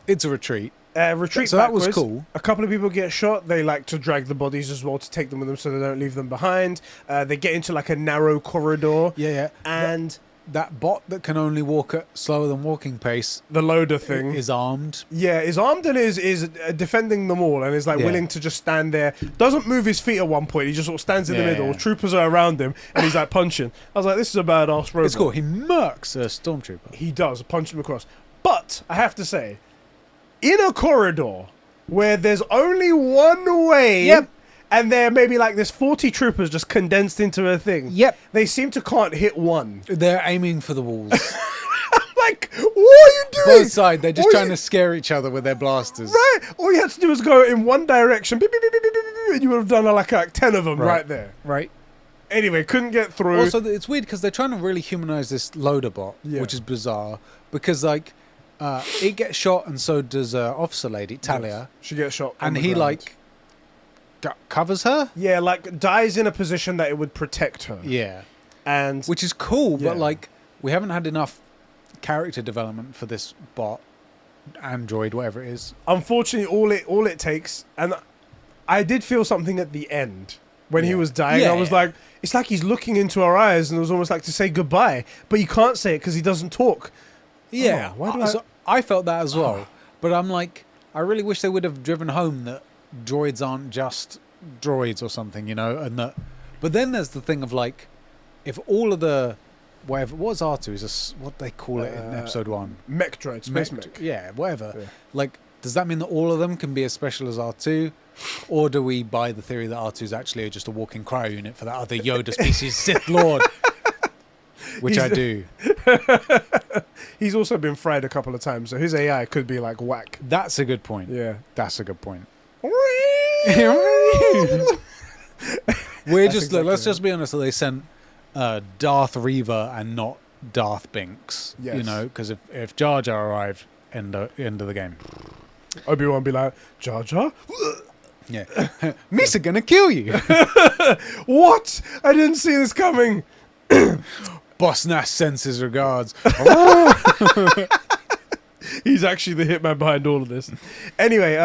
it's a retreat. Retreat So that backwards. was cool. A couple of people get shot. They like to drag the bodies as well to take them with them so they don't leave them behind. They get into like a narrow corridor. Yeah. And that bot that can only walk at slower than walking pace the loader thing is armed. Yeah, is armed and is defending them all and is like willing to just stand there. Doesn't move his feet at one point. He just sort of stands in the middle. Troopers are around him and he's like punching. I was like, this is a badass robot. It's cool. He murks a stormtrooper. He does punch him across. But I have to say, in a corridor where there's only one way. And there may be like there's 40 troopers just condensed into a thing. They seem to can't hit one. They're aiming for the walls. Like, what are you doing? Both sides, they're just trying to scare each other with their blasters. Right. All you had to do was go in one direction, beep, beep, beep, beep, beep, beep, beep, and you would have done like 10 of them right there. Right. Anyway, couldn't get through. Also, it's weird because they're trying to really humanize this loader bot, which is bizarre. Because like, it gets shot, and so does officer lady Talia. She gets shot, and he like covers her. Yeah, like dies in a position that it would protect her. Yeah, and which is cool, but like we haven't had enough character development for this bot, android, whatever it is. Unfortunately, all it takes, and I did feel something at the end when he was dying. I was like, it's like he's looking into our eyes, and it was almost like to say goodbye, but you can't say it because he doesn't talk. Yeah, I felt that as well. But I'm like, I really wish they would have driven home that droids aren't just droids or something, you know, and that. But then there's the thing of like, if all of the whatever what's R2 is what they call it in episode 1, mech droid, space mech. Yeah, whatever. Yeah. Like, does that mean that all of them can be as special as R2, or do we buy the theory that R2 is actually just a walking cryo unit for that other Yoda species Sith Lord? Which I do. He's also been fried a couple of times, so his AI could be like whack. That's a good point. Yeah, that's a good point. Let's just be honest. They sent Darth Reva and not Darth Binks. Yes. You know, because if Jar Jar arrived, end of the game. Obi-Wan be like, Jar Jar? Yeah. Misa gonna kill you. What? I didn't see this coming. Boss Nash sends his regards. He's actually the hitman behind all of this. Anyway,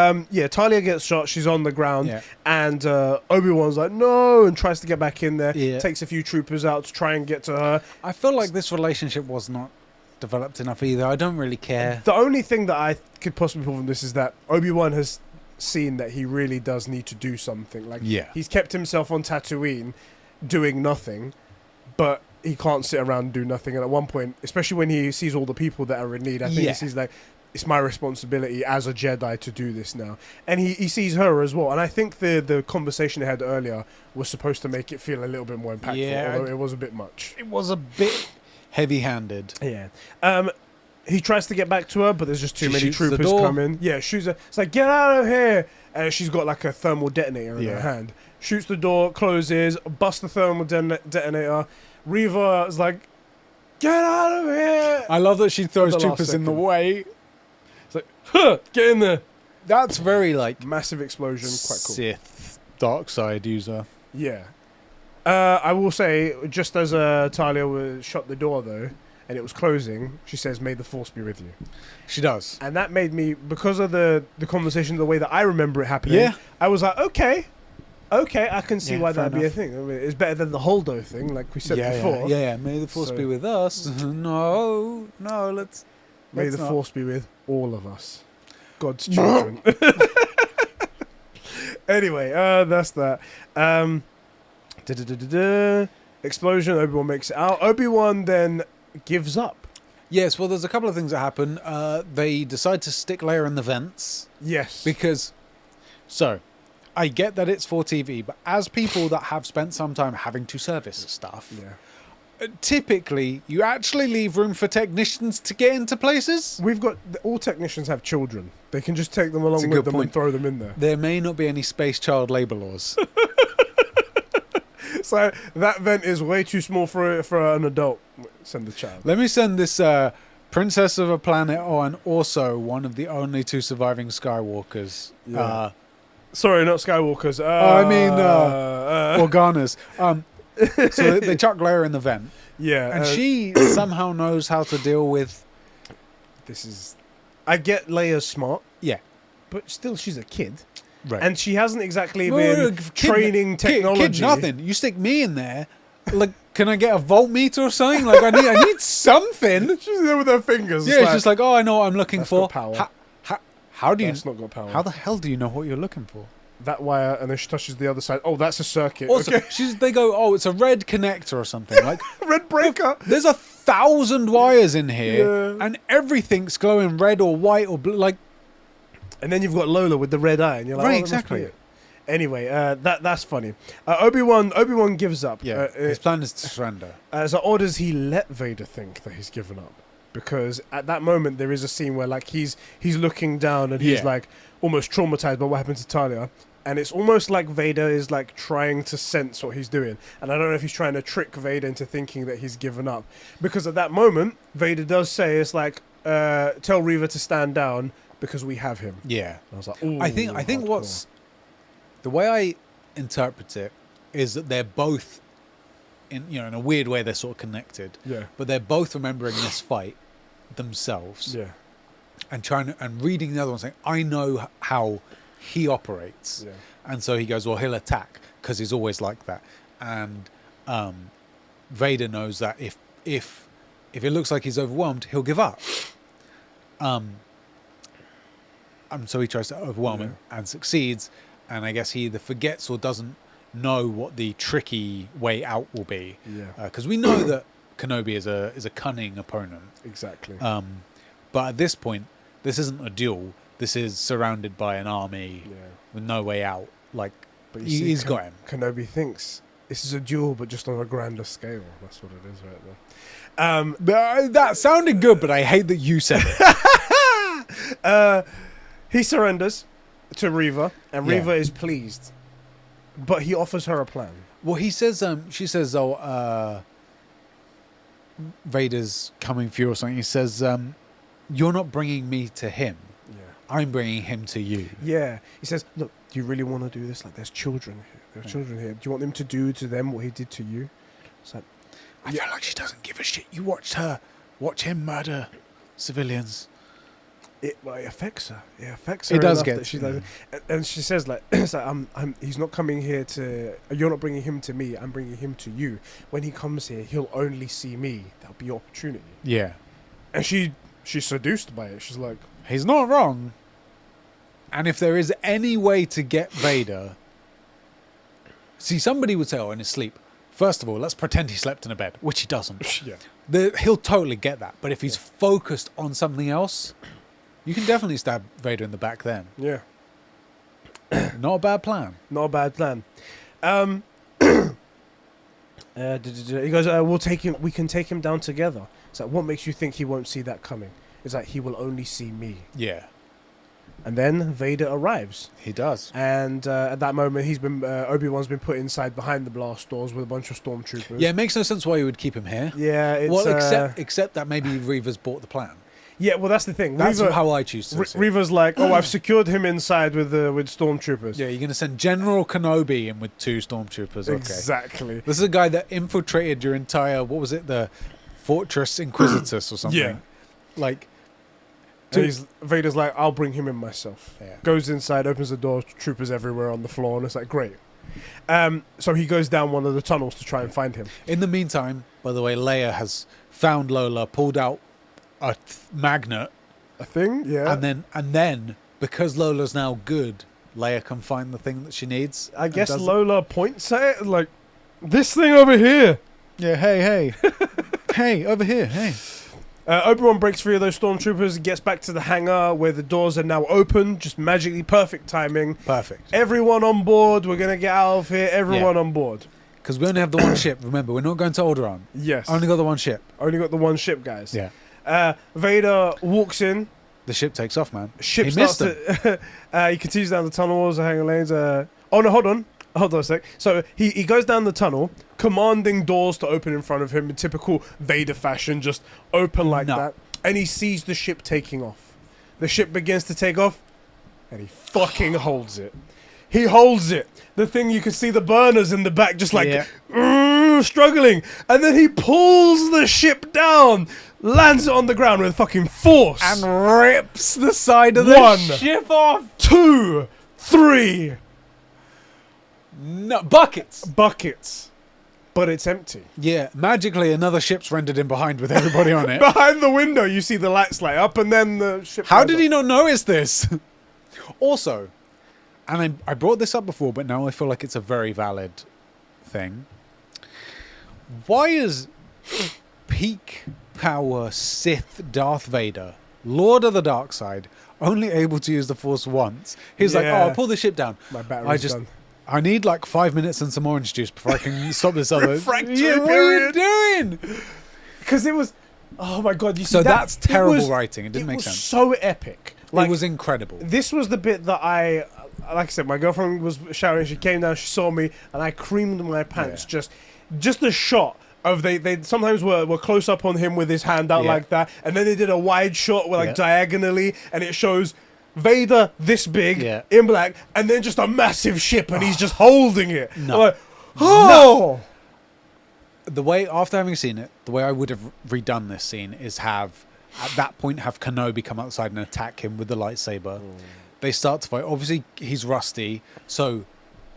Talia gets shot. She's on the ground. And Obi-Wan's like, no, and tries to get back in there. Takes a few troopers out to try and get to her. I feel like this relationship was not developed enough either. I don't really care. The only thing that I could possibly pull from this is that Obi-Wan has seen that he really does need to do something. Like, he's kept himself on Tatooine doing nothing, but he can't sit around and do nothing. And at one point, especially when he sees all the people that are in need, I think he sees like, it's my responsibility as a Jedi to do this now. And he sees her as well. And I think the conversation they had earlier was supposed to make it feel a little bit more impactful, although it was a bit much. It was a bit heavy-handed. Yeah. He tries to get back to her, but there's just too many troopers coming. Yeah, shoots her. It's like, get out of here. And she's got like a thermal detonator in her hand. Shoots the door, closes, busts the thermal detonator. Reva is like, get out of here. I love that she throws troopers in the way. It's like, huh, get in there. That's very like massive explosion, quite cool. Sith dark side user. Yeah. I will say, just as Talia shut the door though, and it was closing, she says, may the force be with you. She does. And that made me, because of the conversation, the way that I remember it happening, I was like, okay, I can see why that'd be a thing. I mean, it's better than the Holdo thing, like we said before. Yeah, may the force be with us. No, let's May the force be with all of us. God's children. Anyway, that's that. Explosion, Obi-Wan makes it out. Obi-Wan then gives up. Yes, well, there's a couple of things that happen. They decide to stick Leia in the vents. Yes. Because, I get that it's for TV, but as people that have spent some time having to service stuff, typically you actually leave room for technicians to get into places. All technicians have children. They can just take them along with them and throw them in there. There may not be any space child labour laws. So that vent is way too small for an adult. Send the child. Let me send this Princess of a planet, and also one of the only two surviving Skywalkers. Yeah. Sorry, not Skywalkers. Organas. So they chuck Leia in the vent. Yeah. And she somehow knows how to deal with... This is... I get Leia's smart. Yeah. But still, she's a kid. Right. And she hasn't exactly been training technology. Kid, nothing. You stick me in there. Like, can I get a voltmeter or something? Like, I need something. She's there with her fingers. Yeah, it's just like, oh, I know what I'm looking for. Power. How do you... That's not got power. How the hell do you know what you're looking for? That wire, and then she touches the other side. Oh, that's a circuit. Also, okay. they go, oh, it's a red connector or something. Like red breaker. There's 1,000 wires in here, Yeah. and everything's glowing red or white or blue. Like, and then you've got Lola with the red eye, and you're like, right, oh, that must exactly. be it. Anyway, that's funny. Obi-Wan gives up. Yeah, his plan is to surrender. So orders he let Vader think that he's given up, because at that moment there is a scene where like he's looking down and he's like almost traumatized by what happened to Talia, and it's almost like Vader is like trying to sense what he's doing, and I don't know if he's trying to trick Vader into thinking that he's given up, because at that moment Vader does say it's like tell Reva to stand down because we have him. Yeah, I was like, ooh, I think hardcore. what's the way I interpret it is that they're both in a weird way they're sort of connected. Yeah. But they're both remembering this fight themselves. Yeah. And reading the other one saying, I know how he operates. Yeah. And so he goes, well, he'll attack because he's always like that. And Vader knows that if it looks like he's overwhelmed, he'll give up. So he tries to overwhelm him and succeeds. And I guess he either forgets or doesn't know what the tricky way out will be. Yeah. Because we know that Kenobi is a cunning opponent. Exactly. But at this point, this isn't a duel. This is surrounded by an army with no way out. Like, but he's got him. Kenobi thinks this is a duel, but just on a grander scale. That's what it is right there. That sounded good, but I hate that you said it. He surrenders to Reva, and Reva is pleased, but he offers her a plan. Well, he says, she says, Vader's coming for you or something. He says, you're not bringing me to him. Yeah. I'm bringing him to you. Yeah. He says, look, do you really want to do this? Like, there's children here. There are children here. Do you want them to do to them what he did to you? It's like, I feel like she doesn't give a shit. You watch him murder civilians. It affects her. It affects her. It does enough get. that she's like, and she says like, it's like he's not coming here to. You're not bringing him to me. I'm bringing him to you. When he comes here, he'll only see me. That'll be your opportunity. Yeah. And she's seduced by it. She's like, he's not wrong. And if there is any way to get Vader, see, somebody would say, "Oh, in his sleep." First of all, let's pretend he slept in a bed, which he doesn't. yeah. He'll totally get that. But if he's focused on something else, you can definitely stab Vader in the back then. Yeah. Not a bad plan. Not a bad plan. He goes, we'll take him. We can take him down together. It's like, what makes you think he won't see that coming? It's like, he will only see me. Yeah. And then Vader arrives. He does. And at that moment, Obi-Wan's been put inside behind the blast doors with a bunch of stormtroopers. Yeah, it makes no sense why you would keep him here. Yeah, it's... Well, except that maybe Reva's bought the plan. Yeah, well, that's the thing. That's how I choose to see it. Reva's like, oh, I've secured him inside with stormtroopers. Yeah, you're going to send General Kenobi in with 2 stormtroopers. Okay. Exactly. This is a guy that infiltrated your entire, what was it, the Fortress Inquisitus or something. Yeah. Like... Vader's like, I'll bring him in myself. Yeah. Goes inside, opens the door, troopers everywhere on the floor, and it's like, great. So he goes down one of the tunnels to try and find him. In the meantime, by the way, Leia has found Lola, pulled out a magnet. A thing? Yeah. And then, because Lola's now good, Leia can find the thing that she needs. I guess Lola points at it, like, this thing over here. Yeah, hey. Hey, over here, hey. Obi-Wan breaks free of those stormtroopers, gets back to the hangar where the doors are now open, just magically perfect timing. Perfect. Everyone on board, we're going to get out of here, everyone on board. Because we only have the one ship, remember, we're not going to Alderaan. Yes. Only got the one ship. Only got the one ship, guys. Yeah. Vader walks in. The ship takes off, man. Ship he starts missed to... he continues down the tunnel walls, the hangar lanes. Oh, no, hold on. Hold on a sec. So he goes down the tunnel, commanding doors to open in front of him in typical Vader fashion, just open like that. and he sees the ship taking off. The ship begins to take off, and he fucking holds it. He holds it. The thing, you can see the burners in the back just like struggling. And then he pulls the ship down, lands it on the ground with fucking force. And rips the side of the ship off. 2, 3. No, buckets. Buckets. But it's empty. Yeah, magically another ship's rendered in behind with everybody on it. Behind the window, you see the lights light up, and then the ship... How did he not notice this? Also, and I brought this up before, but now I feel like it's a very valid thing. Why is peak power Sith Darth Vader, Lord of the Dark Side, only able to use the Force once? He's like, oh, I'll pull the ship down. My battery's done. I need like 5 minutes and some orange juice before I can stop this other... Refractory what are you doing? Because it was... Oh my God, you see so that's terrible writing. It didn't make sense. sense. So epic. Like, it was incredible. This was the bit that like I said, my girlfriend was showering. She came down, she saw me, and I creamed my pants. Yeah. Just the shot of they sometimes were close up on him with his hand out like that, and then they did a wide shot where like diagonally, and it shows Vader this big in black, and then just a massive ship, and he's just holding it. No. I'm like, oh. The way, after having seen it, the way I would have redone this scene is at that point, have Kenobi come outside and attack him with the lightsaber. They start to fight. Obviously, he's rusty, so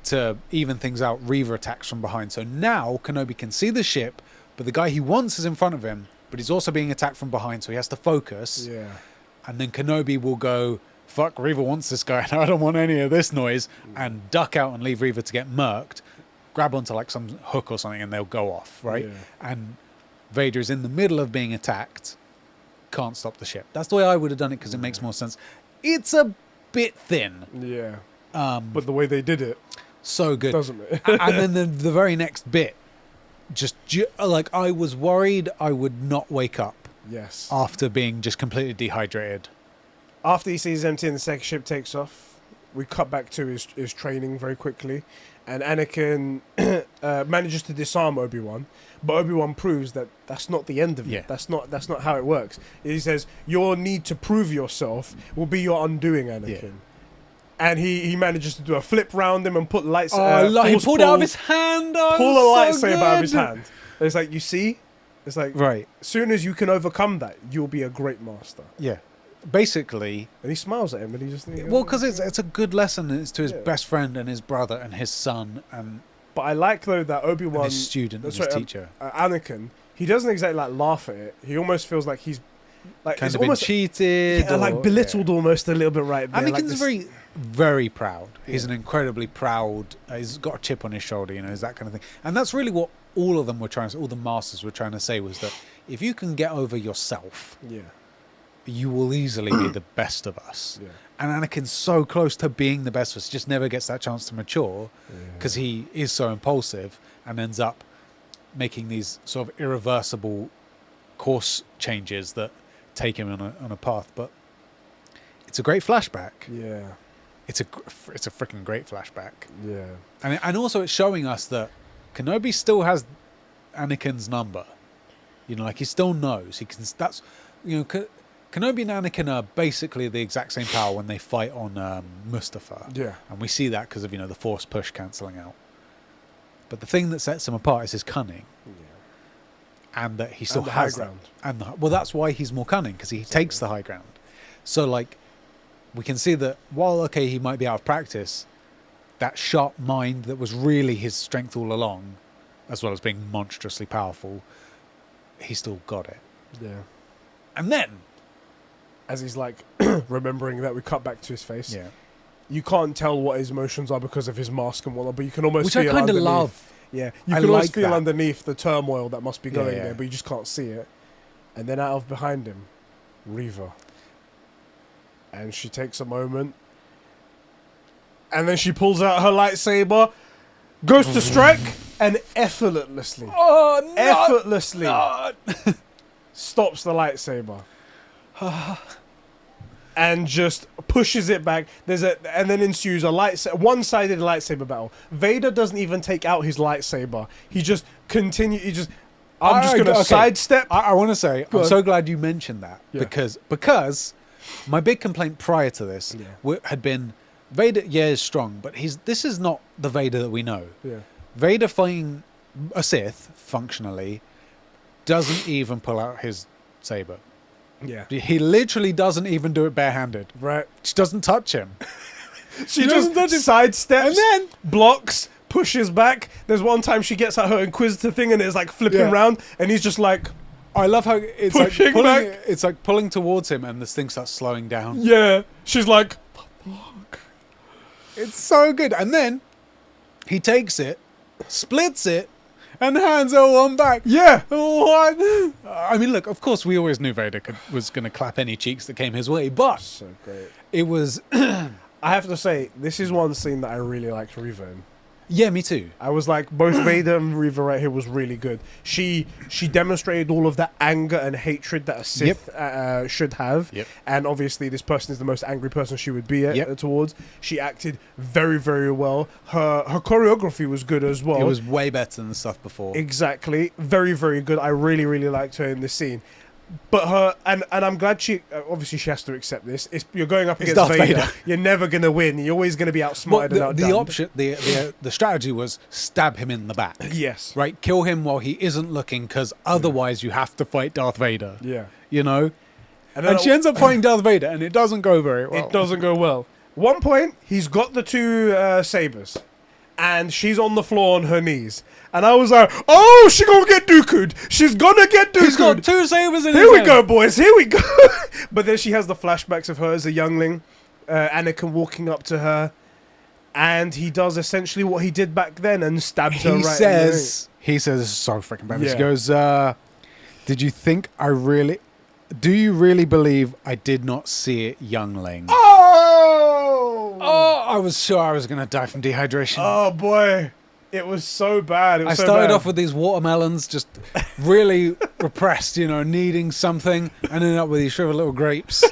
to even things out, Reva attacks from behind. So now Kenobi can see the ship, but the guy he wants is in front of him, but he's also being attacked from behind, so he has to focus. Yeah. And then Kenobi will go, fuck, Reva wants this guy, and I don't want any of this noise, and duck out and leave Reva to get murked, grab onto like some hook or something, and they'll go off, right? Yeah. And Vader is in the middle of being attacked, can't stop the ship. That's the way I would have done it, because it makes more sense. It's a bit thin. Yeah. But the way they did it, so good, doesn't it? And then the very next bit, like I was worried I would not wake up. Yes. After being just completely dehydrated. After he sees empty and the second ship takes off, we cut back to his training very quickly, and Anakin manages to disarm Obi-Wan, but Obi-Wan proves that that's not the end of it. Yeah. That's not how it works. He says your need to prove yourself will be your undoing, Anakin. Yeah. And he manages to do a flip round him and put lights. He pulled out of his hand. Pull a lightsaber out of his hand. And it's like, you see, it's like, right. As soon as you can overcome that, you'll be a great master. Yeah. Basically, and he smiles at him, and he just well, because it's a good lesson. It's to his best friend and his brother and his son, and but I like though that Obi-Wan, his student, and his teacher, Anakin. He doesn't exactly like laugh at it. He almost feels like he's like kind of been cheated, or, like belittled almost a little bit right there. Anakin's very, very proud. He's an incredibly proud. He's got a chip on his shoulder, he's that kind of thing, and that's really what all of them were trying to. All the masters were trying to say was that if you can get over yourself, you will easily be the best of us. Yeah. And Anakin's so close to being the best of us, just never gets that chance to mature because he is so impulsive and ends up making these sort of irreversible course changes that take him on a path. But it's a great flashback. Yeah. It's a freaking great flashback. Yeah. And also it's showing us that Kenobi still has Anakin's number. Like he still knows. He can. That's Kenobi and Anakin are basically the exact same power when they fight on Mustafar. Yeah. And we see that because of, the Force push cancelling out. But the thing that sets him apart is his cunning. Yeah. And that he still has high ground. Well, that's why he's more cunning, because he takes the high ground. So, like, we can see that while, okay, he might be out of practice, that sharp mind that was really his strength all along, as well as being monstrously powerful, he still got it. Yeah. And then, as he's like remembering that, we cut back to his face. Yeah, you can't tell what his emotions are because of his mask and whatnot, but you can almost feel. Which I kind of love. Yeah, you can almost feel underneath the turmoil that must be going there, but you just can't see it. And then out of behind him, Reva, and she takes a moment, and then she pulls out her lightsaber, goes to strike, and effortlessly, stops the lightsaber. And just pushes it back. And then ensues a one-sided lightsaber battle. Vader doesn't even take out his lightsaber. He just I'm just gonna sidestep. I want to say, Go I'm on. so glad you mentioned that Yeah. because my big complaint prior to this had been Vader. Yeah, is strong, but this is not the Vader that we know. Yeah. Vader fighting a Sith functionally doesn't even pull out his saber. Yeah. He literally doesn't even do it barehanded. Right. She doesn't touch him. She doesn't just touch him. sidesteps And then blocks, pushes back. There's one time she gets out her Inquisitor thing and it's like flipping Yeah. around, and he's just like, I love how it's Pushing like pulling, back. it's like pulling towards him, and this thing starts slowing down. yeah. She's like, It's so good. And then he takes it, splits it, and hands her one back. yeah. What? I mean, look, of course, we always knew Vader was going to clap any cheeks that came his way, but So great. it was... I have to say, this is one scene that I really liked Reva in. Yeah, me too. I was like, both Vader and Reva right here was really good. She demonstrated all of that anger and hatred that a Sith should have. Yep. And obviously this person is the most angry person she would be Yep. towards. She acted very, very well. Her choreography was good as well. It was way better than the stuff before. Exactly. Very, very good. I really, really liked her in this scene. But her, and I'm glad she, obviously she has to accept this. You're going up It's against Darth Vader. Vader. You're never going to win. You're always going to be outsmarted and outdone. the option, the strategy was stab him in the back. Yes. Right? Kill him while he isn't looking, because otherwise you have to fight Darth Vader. Yeah. You know? And And she ends up fighting Darth Vader, and it doesn't go very well. It doesn't go well. One point, he's got the two sabers, and she's on the floor on her knees. And I was like, oh, she gonna get Dooku'd. She's gonna get Dooku'd. He's got two sabers in Here his we hand. go, boys. Here we go. But then she has the flashbacks of her as a youngling, Anakin walking up to her, and he does essentially what he did back then and stabs her right He says, so freaking bad. Yeah. He goes, did you think do you really believe I did not see it, youngling? Oh, I was sure I was going to die from dehydration. Oh, boy. It was so bad. It was I so started bad. off with these watermelons, just really repressed, needing something, and ended up with these shriveled little grapes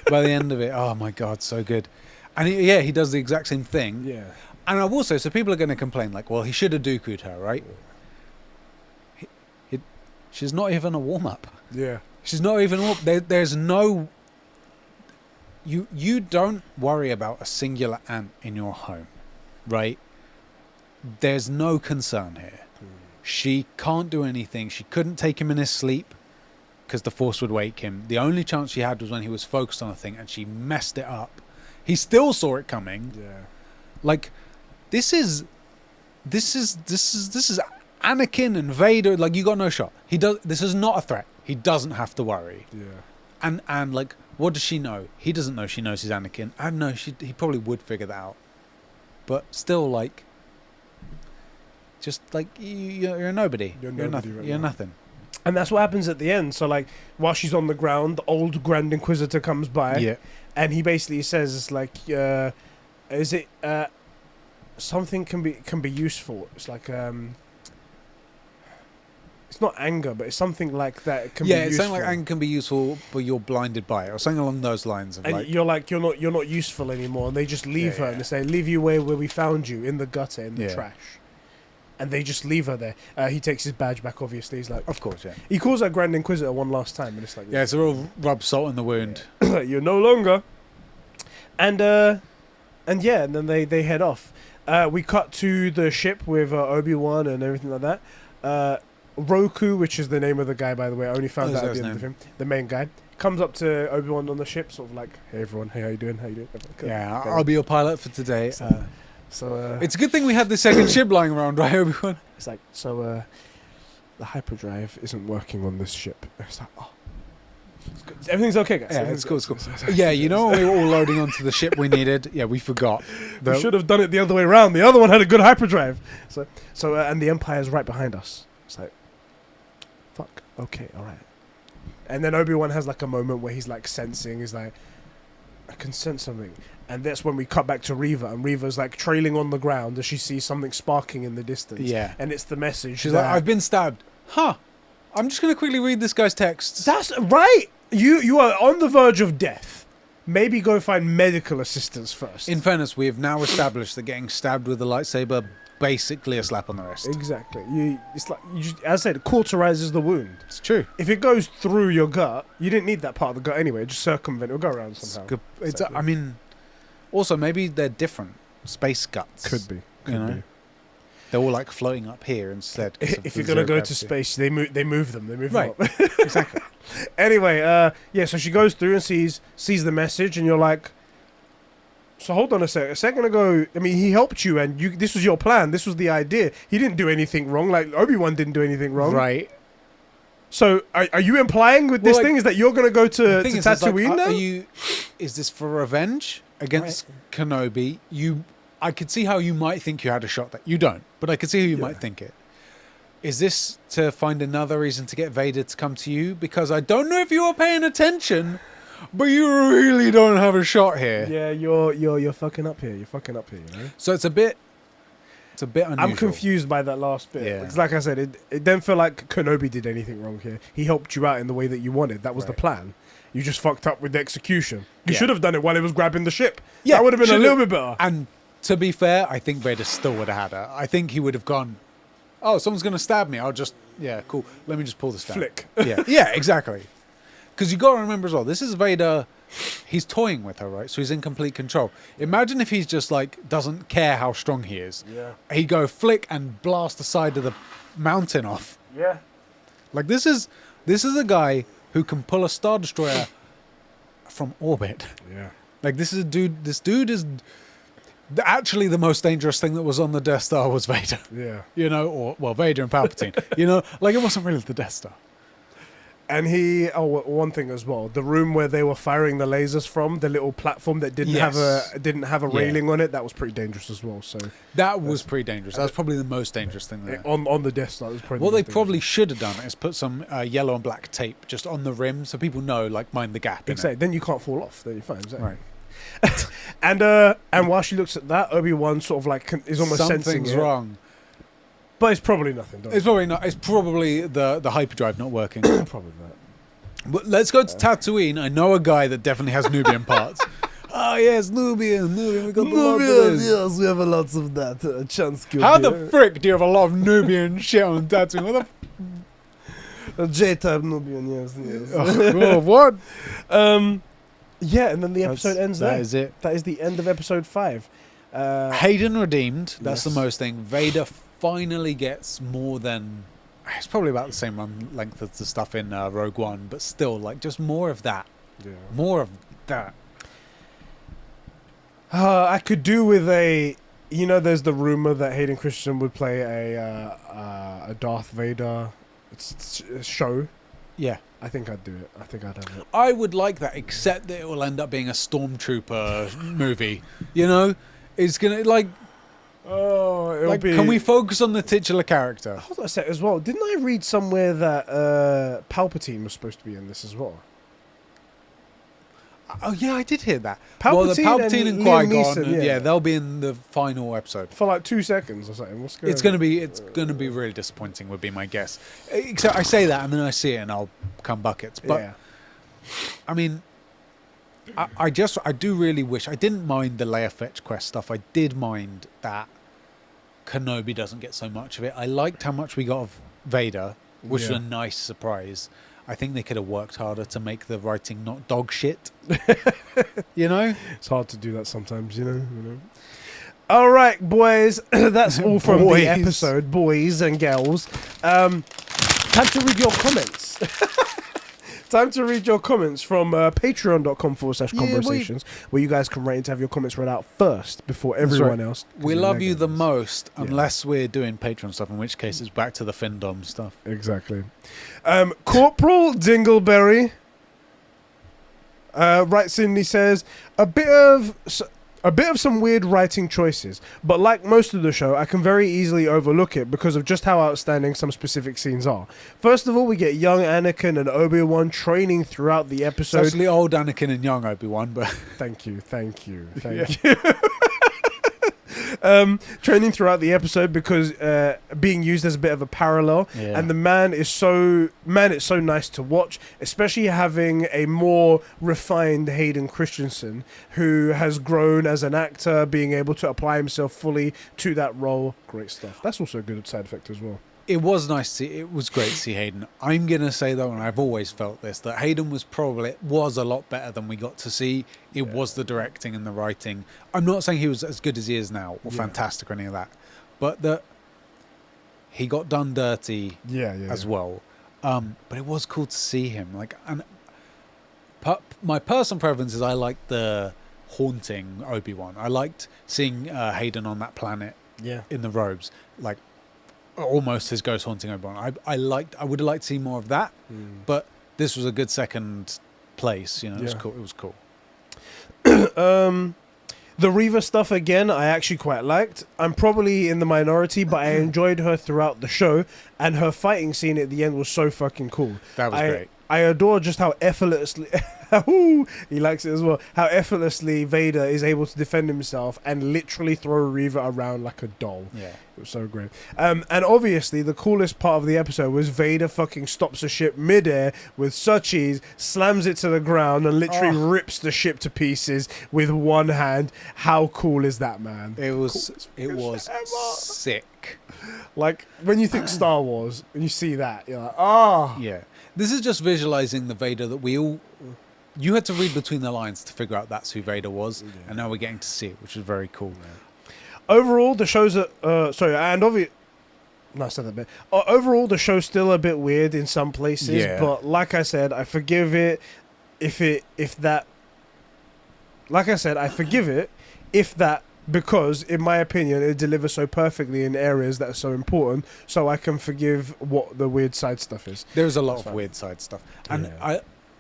by the end of it. Oh my God, so good. And he does the exact same thing. Yeah. And I've also, so people are going to complain, like, well, he should have Dooku'd her, right? She's not even a warm-up. Yeah. She's not even a warm-up. There's no... You don't worry about a singular ant in your home, right? There's no concern here. She can't do anything. She couldn't take him in his sleep because the Force would wake him. The only chance she had was when he was focused on a thing, and she messed it up. He still saw it coming. Yeah. Like, this is Anakin and Vader. Like, you got no shot. This is not a threat. He doesn't have to worry. Yeah. And like, what does she know? He doesn't know she knows he's Anakin. I don't know. He probably would figure that out. But still, like, just like you're a nobody. You're You're nobody nothing. right You're now. nothing. And that's what happens at the end. So, like, while she's on the ground, the old Grand Inquisitor comes by. Yeah. And he basically says, it's like, is it something can be useful? It's like, it's not anger, but it's something like that. It can be It's useful. something like anger can be useful, but you're blinded by it, or something along those lines. Of And like, you're not useful anymore. And they just leave Yeah, her yeah. and they say, leave you where we found you, in the gutter, in the Yeah. trash. And they just leave her there. He takes his badge back, obviously. He's like, of course, yeah. he calls her Grand Inquisitor one last time, and it's like, Yeah, it's a real rub salt in the wound. you're no longer. And then they head off. We cut to the ship with Obi-Wan and everything like that. Roku, which is the name of the guy, by the way, I only found out at the end of him. The main guy comes up to Obi-Wan on the ship, sort of like, "Hey everyone, hey, how you doing? How you doing?" Yeah, I'll be your pilot for today. So It's a good thing we had the second ship lying around, right, Obi-Wan? it's like, so the hyperdrive isn't working on this ship. It's like, oh, it's good. Everything's okay, guys. Yeah, Everything's it's cool. good. It's cool. Yeah, when we were all loading onto the ship we needed, yeah, we forgot. We should have done it the other way around. The other one had a good hyperdrive. So and the Empire's right behind us. It's like, fuck. Okay, all right. And then Obi-Wan has like a moment where he's like sensing. He's like, I can sense something. And that's when we cut back to Reva, and Reva's like trailing on the ground as she sees something sparking in the distance. Yeah. And it's the message. She's that- like, I've been stabbed. Huh. I'm just going to quickly read this guy's texts. That's right. You are on the verge of death. Maybe go find medical assistance first. In fairness, we have now established that getting stabbed with a lightsaber basically a slap on the wrist. Exactly. It's like as I said, it cauterizes the wound. It's true. If it goes through your gut, you didn't need that part of the gut anyway. Just circumvent. It'll go around somehow. I mean, also maybe they're different space guts. Could be. You know? They're all like floating up here instead. If you're gonna go to space, they move them. They move them up. Exactly. Anyway, so she goes through and sees the message, and you're like, so hold on a second. A second ago, I mean, he helped you, and this was your plan. This was the idea. He didn't do anything wrong. Like Obi-Wan didn't do anything wrong. Right. So are you implying with this thing is that you're gonna go to Tatooine now? Is this for revenge against Kenobi? I could see how you might think you had a shot that you don't, but I could see how you might think it. Is this to find another reason to get Vader to come to you? Because I don't know if you were paying attention, but you really don't have a shot here. Yeah, you're fucking up here. You're fucking up here. You know? So it's a bit unusual. I'm confused by that last bit. Yeah. Because like I said, it didn't feel like Kenobi did anything wrong here. He helped you out in the way that you wanted. That was the plan. You just fucked up with the execution. You should have done it while he was grabbing the ship. Yeah, that would have been a little bit better. And to be fair, I think Vader still would have had her. I think he would have gone, oh, someone's going to stab me. I'll just, cool. Let me just pull this down. Flick. Yeah, exactly. Because you got to remember as well, this is Vader. He's toying with her, right? So he's in complete control. Imagine if he's just like, doesn't care how strong he is. Yeah. He'd go flick and blast the side of the mountain off. Yeah. Like this is a guy who can pull a Star Destroyer from orbit. Yeah. Like this dude is actually the most dangerous thing that was on the Death Star was Vader. Yeah. You know, Vader and Palpatine. You know, like it wasn't really the Death Star. And one thing as well, the room where they were firing the lasers from, the little platform that didn't have a railing on it, that was pretty dangerous as well. So that was pretty dangerous. That was probably the most dangerous thing there. On the Death Star, it was probably what they probably should have done is put some yellow and black tape just on the rim so people know, like, mind the gap. Exactly. Then you can't fall off. Then you're fine. Exactly. Right. And while she looks at that, Obi-Wan sort of like is almost sensing something's wrong. But it's probably nothing. It's probably not. It's probably the hyperdrive not working. Probably that. But let's go to Tatooine. I know a guy that definitely has Nubian parts. Oh yes, Nubian. We got Nubian. Yes, we have a lots of that. Chance. How the frick do you have a lot of Nubian shit on Tatooine? What the J-type Nubian? Yes. Oh, what? Yeah, and then the episode ends there. That is it. That is the end of episode 5. Hayden redeemed. That's the most thing. Vader finally gets more than... It's probably about the same run length as the stuff in Rogue One, but still, like, just more of that. Yeah. More of that. I could do with a... You know, there's the rumor that Hayden Christensen would play a Darth Vader show. Yeah. I think I'd do it. I think I'd have it. I would like that, except that it will end up being a Stormtrooper movie. You know? It's going to, like... Oh, it'll be... Can we focus on the titular character? Hold on a sec as well. Didn't I read somewhere that Palpatine was supposed to be in this as well? Oh, yeah, I did hear that. Palpatine and Liam Qui-Gon, Neeson, they'll be in the final episode. For like 2 seconds or something. It's going to be really disappointing, would be my guess. Except I say that and then I see it and I'll come buckets. But, yeah. I mean... I do really wish... I didn't mind the Leia fetch quest stuff. I did mind that Kenobi doesn't get so much of it. I liked how much we got of Vader, which was a nice surprise. I think they could have worked harder to make the writing not dog shit. You know? It's hard to do that sometimes, you know? All right, boys. That's all from the episode, boys and girls. Time to read your comments. Time to read your comments from patreon.com/conversations, where you guys can rate and to have your comments read out first before everyone else. We love you the most, unless we're doing Patreon stuff, in which case it's back to the Findom stuff. Exactly. Corporal Dingleberry writes in, he says, a bit of some weird writing choices, but like most of the show, I can very easily overlook it because of just how outstanding some specific scenes are. First of all, we get young Anakin and Obi-Wan training throughout the episode. It's actually old Anakin and young Obi-Wan, but... Thank you. training throughout the episode because being used as a bit of a parallel. Yeah. And the man it's so nice to watch, especially having a more refined Hayden Christensen who has grown as an actor, being able to apply himself fully to that role. Great stuff. That's also a good side effect as well. It was nice to see. It was great to see Hayden. I'm gonna say though, and I've always felt this, that Hayden was a lot better than we got to see. It was the directing and the writing. I'm not saying he was as good as he is now or fantastic or any of that, but that he got done dirty as well. But it was cool to see him. My personal preference is I liked the haunting Obi-Wan. I liked seeing Hayden on that planet in the robes, like almost his ghost haunting Obi-Wan. I would have liked to see more of that, but this was a good second place. You know, it was cool. It was cool. The Reva stuff again, I actually quite liked. I'm probably in the minority, but I enjoyed her throughout the show, and her fighting scene at the end was so fucking cool. That was great. I adore just how effortlessly he likes it as well. How effortlessly Vader is able to defend himself and literally throw Reva around like a doll. Yeah, it was so great. And obviously the coolest part of the episode was Vader fucking stops a ship midair with such ease, slams it to the ground, and literally rips the ship to pieces with one hand. How cool is that, man? It was sick. Like when you think Star Wars and you see that, you're like, yeah. This is just visualizing the Vader that you had to read between the lines to figure out that's who Vader was, and now we're getting to see it, which is very cool. Yeah. Overall, the show's overall, the show's still a bit weird in some places, but like I said, I forgive it if that, because in my opinion, it delivers so perfectly in areas that are so important, so I can forgive what the weird side stuff is. There's a lot of weird side stuff, and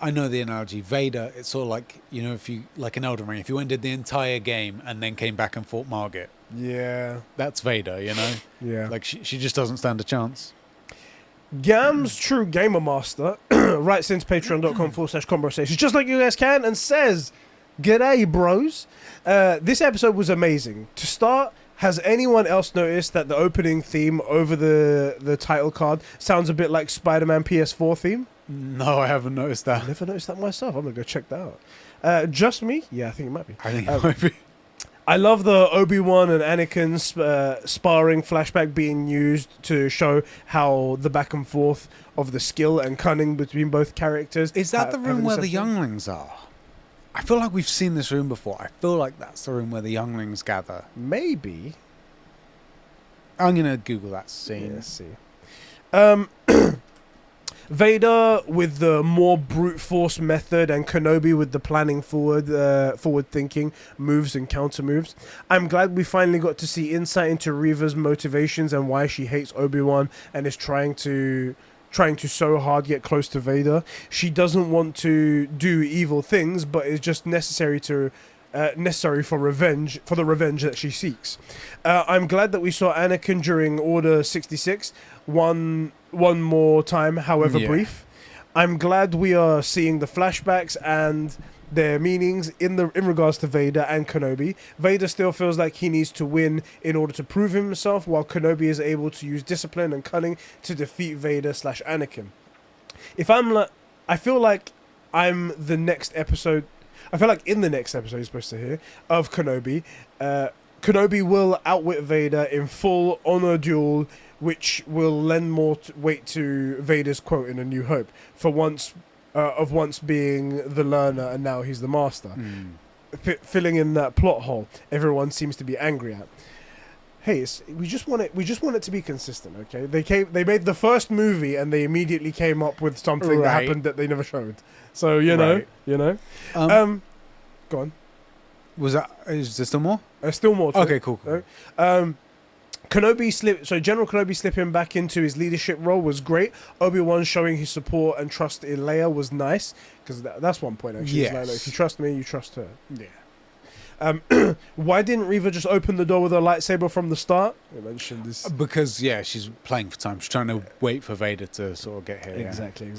I know the analogy. Vader, it's sort of like, you know, if you like an Elden Ring, if you ended the entire game and then came back and fought Margit. Yeah, that's Vader, you know. Yeah, like she just doesn't stand a chance. Gam's True Gamer Master writes into patreon.com/conversations, just like you guys can, and says, "G'day, bros. This episode was amazing. To start, has anyone else noticed that the opening theme over the title card sounds a bit like Spider-Man PS4 theme? No, I haven't noticed that. I never noticed that myself. I'm going to go check that out. Just me? Yeah, I think it might be. I think it might be. I love the Obi-Wan and Anakin sparring flashback being used to show how the back and forth of the skill and cunning between both characters. Is that the room where the younglings are? I feel like we've seen this room before. I feel like that's the room where the younglings gather. Maybe. I'm going to Google that scene. Yeah, let's see. Vader with the more brute force method and Kenobi with the planning forward thinking moves and counter moves. I'm glad we finally got to see insight into Reva's motivations and why she hates Obi-Wan and is trying to so hard get close to Vader. She doesn't want to do evil things, but it's just necessary for the revenge that she seeks. I'm glad that we saw Anakin during Order 66 one more time, however brief. I'm glad we are seeing the flashbacks and their meanings in regards to Vader and Kenobi. Vader still feels like he needs to win in order to prove himself, while Kenobi is able to use discipline and cunning to defeat Vader/Anakin. I feel like in the next episode you're supposed to hear of Kenobi, Kenobi will outwit Vader in full honor duel, which will lend more weight to Vader's quote in A New Hope, for once being the learner and now he's the master, filling in that plot hole everyone seems to be angry at. Hey, we just want it to be consistent, okay? They made the first movie and they immediately came up with something that happened that they never showed. So you know. Go on. Is there still more? Still more. Okay, cool. General Kenobi slipping back into his leadership role was great. Obi-Wan showing his support and trust in Leia was nice, because that's one point actually. Yes. Like, if you trust me, you trust her. Yeah. Why didn't Reva just open the door with her lightsaber from the start? I mentioned this. Because, yeah, she's playing for time. She's trying to wait for Vader to sort of get here. Exactly.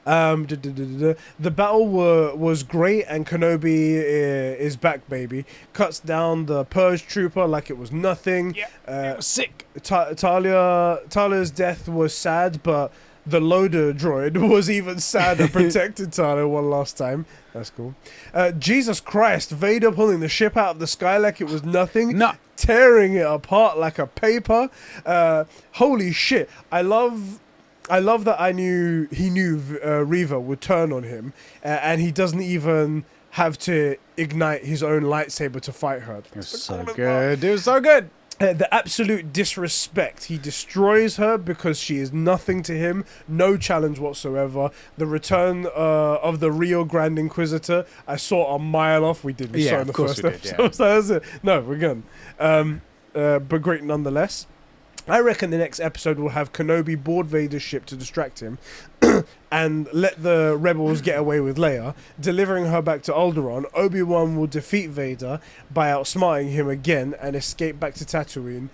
The battle was great, and Kenobi is back, baby. Cuts down the Purge Trooper like it was nothing. Yeah, it was sick. Talia's death was sad, but the loader droid was even sadder, protected Talia one last time. That's cool. Jesus Christ, Vader pulling the ship out of the sky like it was nothing. Tearing it apart like a paper. Holy shit. I love that he knew Reva would turn on him, and he doesn't even have to ignite his own lightsaber to fight her. It was so good. It was so good. The absolute disrespect. He destroys her because she is nothing to him. No challenge whatsoever. The return of the Rio Grande Inquisitor. I saw a mile off. We saw in the first episode. Yeah. So that's it. No, we're good. But great nonetheless. I reckon the next episode will have Kenobi board Vader's ship to distract him and let the rebels get away with Leia, delivering her back to Alderaan. Obi-Wan will defeat Vader by outsmarting him again and escape back to Tatooine.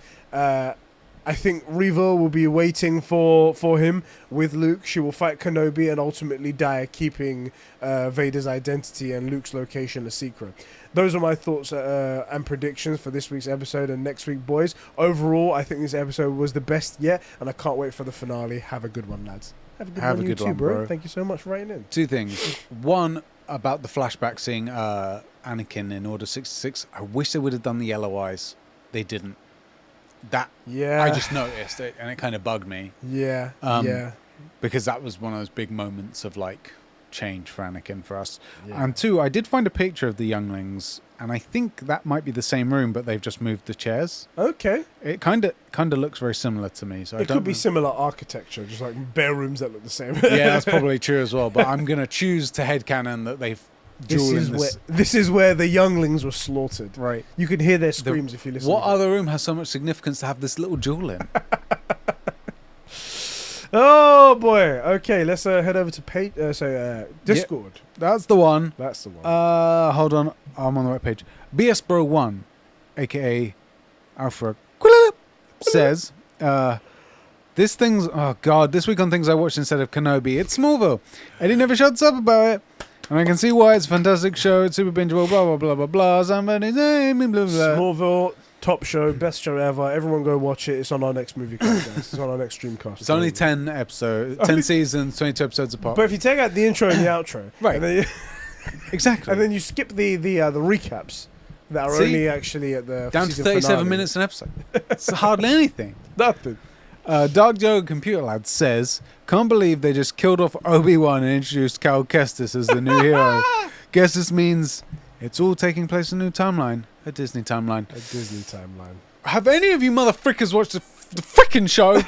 I think Reva will be waiting for him with Luke. She will fight Kenobi and ultimately die, keeping Vader's identity and Luke's location a secret. Those are my thoughts and predictions for this week's episode and next week, boys. Overall, I think this episode was the best yet, and I can't wait for the finale. Have a good one, lads. Have a good one, bro. Thank you so much for writing in. Two things. One, about the flashback seeing Anakin in Order 66. I wish they would have done the yellow eyes. They didn't. I just noticed it, and it kind of bugged me. Because that was one of those big moments of like change for Anakin for us. And two, I did find a picture of the younglings, and I think that might be the same room, but they've just moved the chairs. Okay. It kind of looks very similar to me. So it could be similar architecture, just like bare rooms that look the same. Yeah, that's probably true as well. But I'm gonna choose to headcanon that they've. This is where the younglings were slaughtered. Right. You can hear their screams if you listen. What other room has so much significance to have this little jewel in? Oh boy. Okay, let's head over to Discord. That's the one. That's the one. Hold on. I'm on the right page. BS Bro 1, aka Alpha, says, this week on things I watched instead of Kenobi, it's Smallville. Eddie never shuts up about it. And I can see why. It's a fantastic show. It's super bingeable, blah, blah, blah, blah, blah. Somebody's name, blah, blah, blah. Smallville, top show, best show ever. Everyone go watch it. It's on our next movie cast, guys. It's on our next streamcast. It's only 10 episodes, 10 seasons, 22 episodes apart. But if you take out the intro and the outro. Right. And then Exactly. And then you skip the recaps that are only actually at the down to 37 finale. minutes an episode. It's hardly anything. Nothing. Dark Joe Computer Lad says, can't believe they just killed off Obi-Wan and introduced Cal Kestis as the new hero. Guess this means it's all taking place in a new timeline. A Disney timeline. A Disney timeline. Have any of you motherfrickers watched the frickin' show?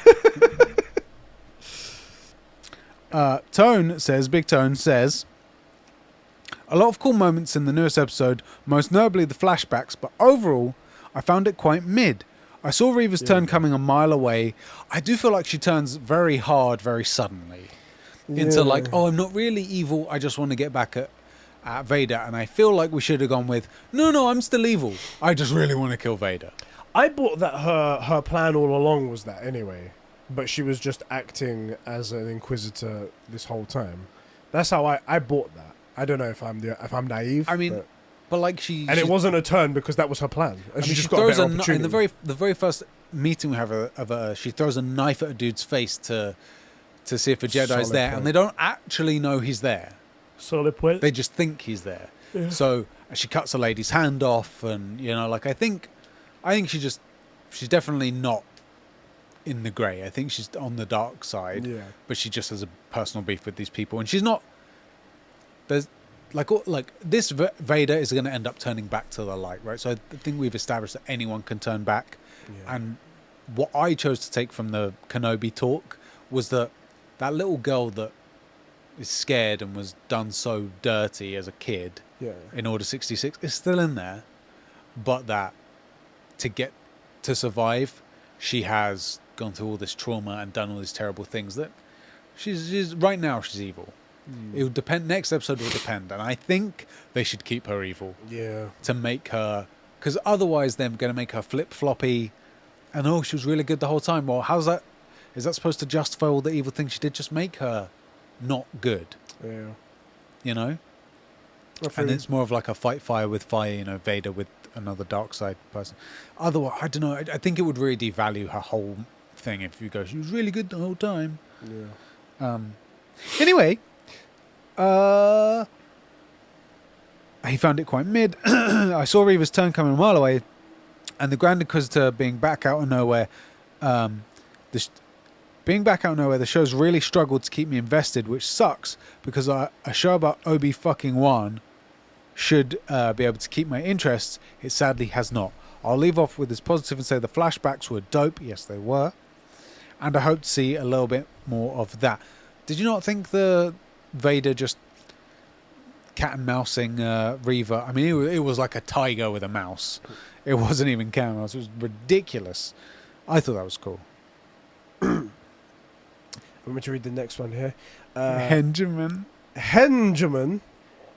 Big Tone says, a lot of cool moments in the newest episode, most notably the flashbacks, but overall, I found it quite mid. I saw Reva's turn coming a mile away. I do feel like she turns very hard, very suddenly. Into like, oh, I'm not really evil. I just want to get back at Vader. And I feel like we should have gone with, no, I'm still evil. I just really want to kill Vader. I bought that her plan all along was that anyway. But she was just acting as an Inquisitor this whole time. That's how I bought that. I don't know if I'm naive. I mean... But like it wasn't a turn because that was her plan. And she just got a better opportunity. In the very first meeting we have of her, she throws a knife at a dude's face to see if a Jedi's there, and they don't actually know he's there. Solid point. They just think he's there. Yeah. So she cuts a lady's hand off, and I think she's definitely not in the grey. I think she's on the dark side. Yeah. But she just has a personal beef with these people, and she's not. There's. Like this Vader is going to end up turning back to the light, right? So I think we've established that anyone can turn back. Yeah. And what I chose to take from the Kenobi talk was that little girl that is scared and was done so dirty as a kid in Order 66 is still in there. But that to survive, she has gone through all this trauma and done all these terrible things that she's right now she's evil. It will depend. Next episode will depend, and I think they should keep her evil. Yeah. To make her, because otherwise they're going to make her flip floppy, and she was really good the whole time. Well, how's that? Is that supposed to justify all the evil things she did? Just make her not good. Yeah. You know. And it's more of like a fight fire with fire. You know, Vader with another dark side person. Otherwise, I don't know. I think it would really devalue her whole thing if you go, she was really good the whole time. Yeah. Anyway, he found it quite mid. I saw Reva's turn coming a mile away, and the Grand Inquisitor being back out of nowhere. Being back out of nowhere, the show's really struggled to keep me invested, which sucks because a show about Obi-Wan should be able to keep my interest. It sadly has not. I'll leave off with this positive and say the flashbacks were dope. Yes, they were. And I hope to see a little bit more of that. Did you not think the Vader just cat and mousing Reva? I mean, it was like a tiger with a mouse. It wasn't even cat and mouse. It was ridiculous. I thought that was cool. I'm going to read the next one here. Henjamin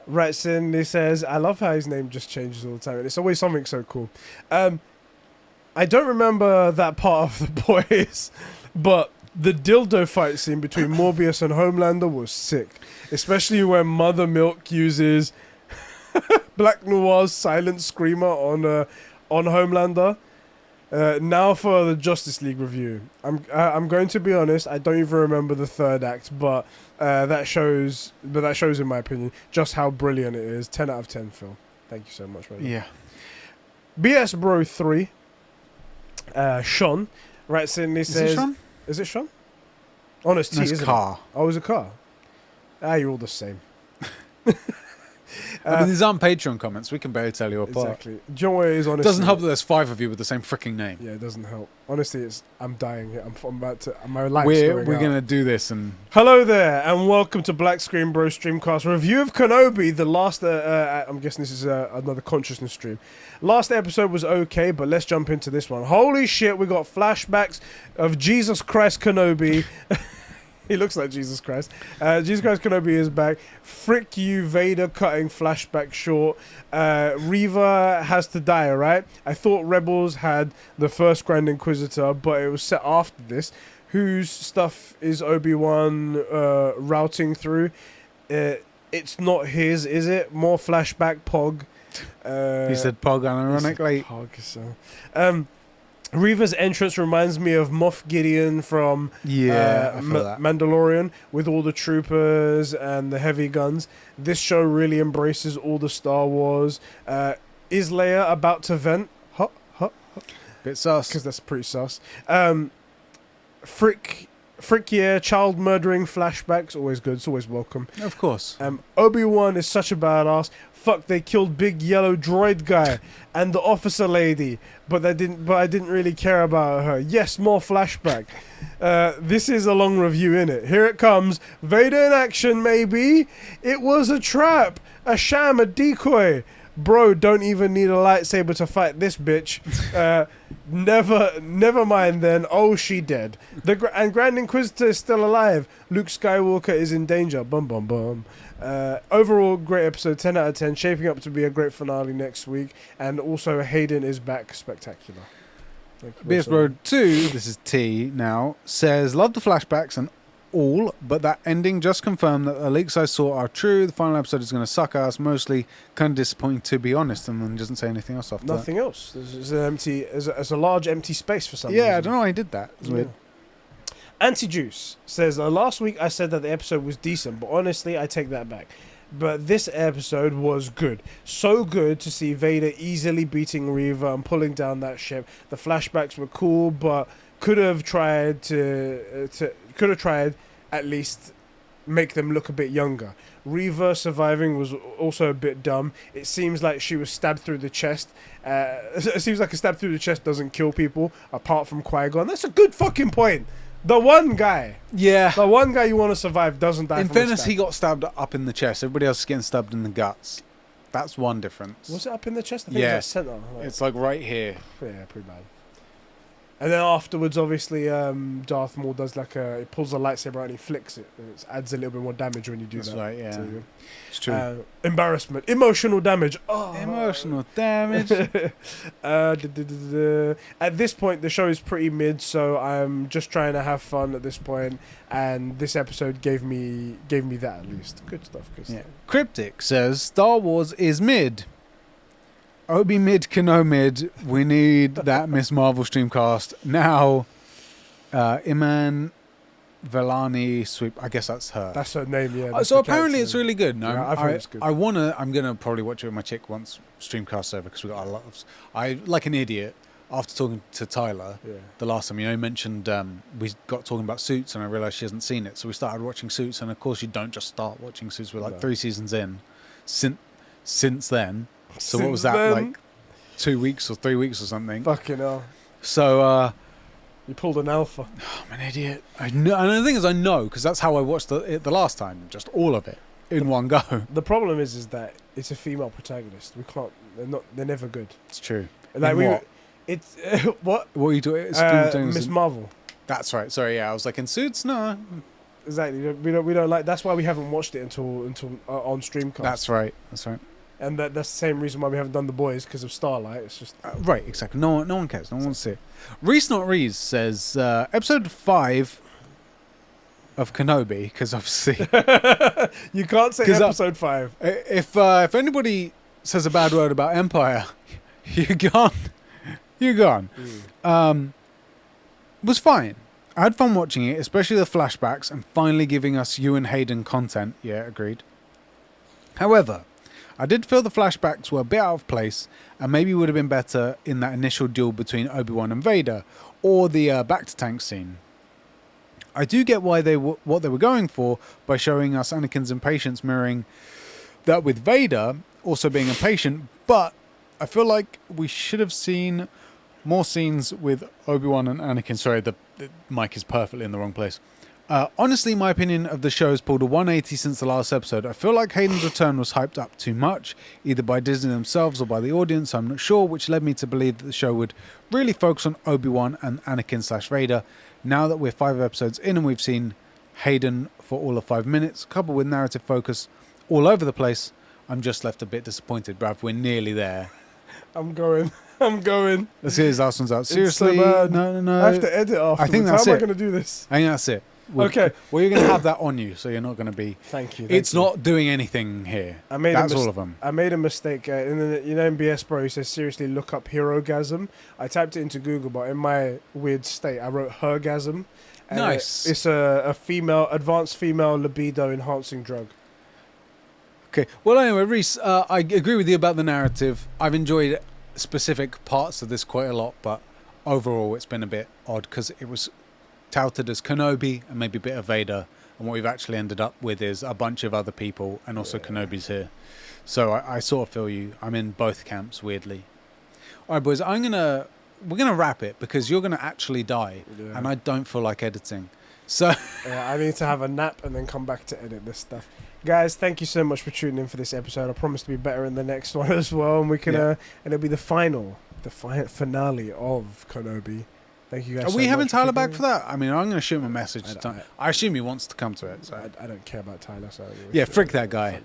writes in, he says, I love how his name just changes all the time. And it's always something so cool. I don't remember that part of the boys, but the dildo fight scene between Morbius and Homelander was sick. Especially when Mother Milk uses Black Noir's silent screamer on Homelander. Now for the Justice League review. I'm going to be honest, I don't even remember the third act, but that shows in my opinion just how brilliant it is. 10 out of 10, Phil. Thank you so much, brother. Yeah. BS Bro 3 Sean writes in, he says, it Sean? Is it Sean? Honest T, isn't car. it? Oh, it was a car. You're all the same. I mean, these aren't Patreon comments. We can barely tell you apart. Exactly. Do you know what it is, honestly? It doesn't help that there's 5 of you with the same freaking name. Yeah, it doesn't help. Honestly, I'm dying here. I'm about to... My life's We're going going to do this and... Hello there, and welcome to Black Screen Bro Streamcast review of Kenobi. The last... I'm guessing this is another consciousness stream. Last episode was okay, but let's jump into this one. Holy shit, we got flashbacks of Jesus Christ Kenobi... He looks like Jesus Christ. Jesus Christ Kenobi is back. Frick you, Vader cutting flashback short. Reva has to die, right? I thought Rebels had the first Grand Inquisitor, but it was set after this. Whose stuff is Obi-Wan routing through? It's not his, is it? More flashback Pog. He said Pog unironically. Pog, so. Reva's entrance reminds me of Moff Gideon from Mandalorian with all the troopers and the heavy guns. This show really embraces all the Star Wars. Is Leia about to vent? Bit sus. Because that's pretty sus. Frick yeah, child murdering flashbacks. Always good. It's always welcome. Of course. Obi-Wan is such a badass. Fuck, they killed big yellow droid guy and the officer lady, but I didn't really care about her. Yes, more flashback. This is a long review, innit? Here it comes. Vader in action, maybe. It was a trap, a sham, a decoy. Bro, don't even need a lightsaber to fight this bitch. Never mind then. Oh, she dead. And Grand Inquisitor is still alive. Luke Skywalker is in danger. Bum bum bum. Overall, great episode. 10 out of 10. Shaping up to be a great finale next week. And also, Hayden is back. Spectacular. BS Bro 2, this is T now, says, love the flashbacks and all, but that ending just confirmed that the leaks I saw are true. The final episode is going to suck ass. Mostly kind of disappointing, to be honest, and then doesn't say anything else after Nothing else. There's an empty. There's a large empty space for some reason. reason. I don't know why he did that. It's weird. Anti-Juice says, last week I said that the episode was decent, but honestly, I take that back. But this episode was good. So good to see Vader easily beating Reva and pulling down that ship. The flashbacks were cool, but could have tried at least make them look a bit younger. Reva surviving was also a bit dumb. It seems like she was stabbed through the chest. It seems like a stab through the chest doesn't kill people, apart from Qui-Gon. That's a good fucking point. The one guy you want to survive doesn't die. In fairness, he got stabbed up in the chest. Everybody else is getting stabbed in the guts. That's one difference. Was it up in the chest? I think it was like center. It's like right here. Yeah, pretty bad. And then afterwards, obviously, Darth Maul does like he pulls a lightsaber out and he flicks it. And it adds a little bit more damage when you do That's that. right, yeah. So, It's true. Embarrassment. Emotional damage. Oh. Emotional damage. At this point, the show is pretty mid, so I'm just trying to have fun at this point, and this episode gave me that at least. Good stuff. Good stuff. Cryptic says Star Wars is mid. Obi mid, Kenobi mid. We need that Miss Marvel streamcast now. Iman Velani Sweep. I guess that's her. That's her name. Yeah. So apparently it's really good. No, Yeah, I've heard it's good. I'm gonna probably watch it with my chick once streamcast's over because we got a lot of. I like an idiot after talking to Tyler the last time. You know, he mentioned we got talking about Suits, and I realized she hasn't seen it, so we started watching Suits. And of course, you don't just start watching Suits. We're like 3 seasons in. Since then. So what was that, like 2 weeks or 3 weeks or something? Fucking hell. So you pulled an alpha. I'm an idiot. I know, and the thing is, I know because that's how I watched it the last time, just all of it in one go. The problem is that it's a female protagonist. We can't. They're never good. It's true. Like what? It's what? What are you doing? Miss Marvel. That's right. Sorry, yeah. I was like in Suits. No, exactly. We don't like. That's why we haven't watched it until on Streamcast. That's right. That's right. And that's the same reason why we haven't done The Boys, because of Starlight. It's just right, exactly. No one cares. No one wants to see it. Reese Not Reese says episode 5 of Kenobi, because obviously you can't say episode 5. If anybody says a bad word about Empire, you're gone. You're gone. Was fine. I had fun watching it, especially the flashbacks and finally giving us Ewan Hayden content. Yeah, agreed. However, I did feel the flashbacks were a bit out of place and maybe would have been better in that initial duel between Obi-Wan and Vader or the back-to-tank scene. I do get why what they were going for by showing us Anakin's impatience mirroring that with Vader also being impatient, but I feel like we should have seen more scenes with Obi-Wan and Anakin. Sorry, the mic is perfectly in the wrong place. Honestly, my opinion of the show has pulled a 180 since the last episode. I feel like Hayden's return was hyped up too much, either by Disney themselves or by the audience, I'm not sure, which led me to believe that the show would really focus on Obi-Wan and Anakin/Vader. Now that we're 5 episodes in and we've seen Hayden for all of 5 minutes, coupled with narrative focus all over the place, I'm just left a bit disappointed, bruv. We're nearly there. I'm going. Let's get his last ones out. Seriously? So No. I have to edit afterwards. I think that's How am it. I going to do this? I think that's it. Okay. Well, you're going to have that on you, so you're not going to be... Thank you. It's not doing anything here. That's all of them. I made a mistake. In BS Bro, he says, seriously, look up Herogasm. I typed it into Google, but in my weird state, I wrote Hergasm. Nice. It's a advanced female libido enhancing drug. Okay. Well, anyway, Reese, I agree with you about the narrative. I've enjoyed specific parts of this quite a lot, but overall it's been a bit odd because it was touted as Kenobi and maybe a bit of Vader, and what we've actually ended up with is a bunch of other people, and also Kenobi's here. So I sort of feel you. I'm in both camps, weirdly. All right, boys, we're gonna wrap it because you're gonna actually die, and I don't feel like editing. So I need to have a nap and then come back to edit this stuff. Guys, thank you so much for tuning in for this episode. I promise to be better in the next one as well, and we can and it'll be the finale of Kenobi. Thank you guys. Are so we having much Tyler back for that? I mean, I'm going to shoot him a message. I assume he wants to come to it. So. I don't care about Tyler. So yeah, frick that guy.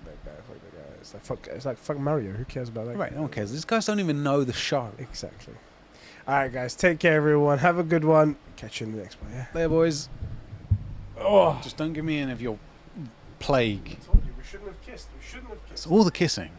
Fuck that guy. It's like fuck Mario. Who cares about that? Right, no one cares. These guys don't even know the show. Exactly. All right, guys. Take care, everyone. Have a good one. Catch you in the next one. Yeah. There, boys. Oh, just don't give me any of your plague. I told you we shouldn't have kissed. It's all the kissing.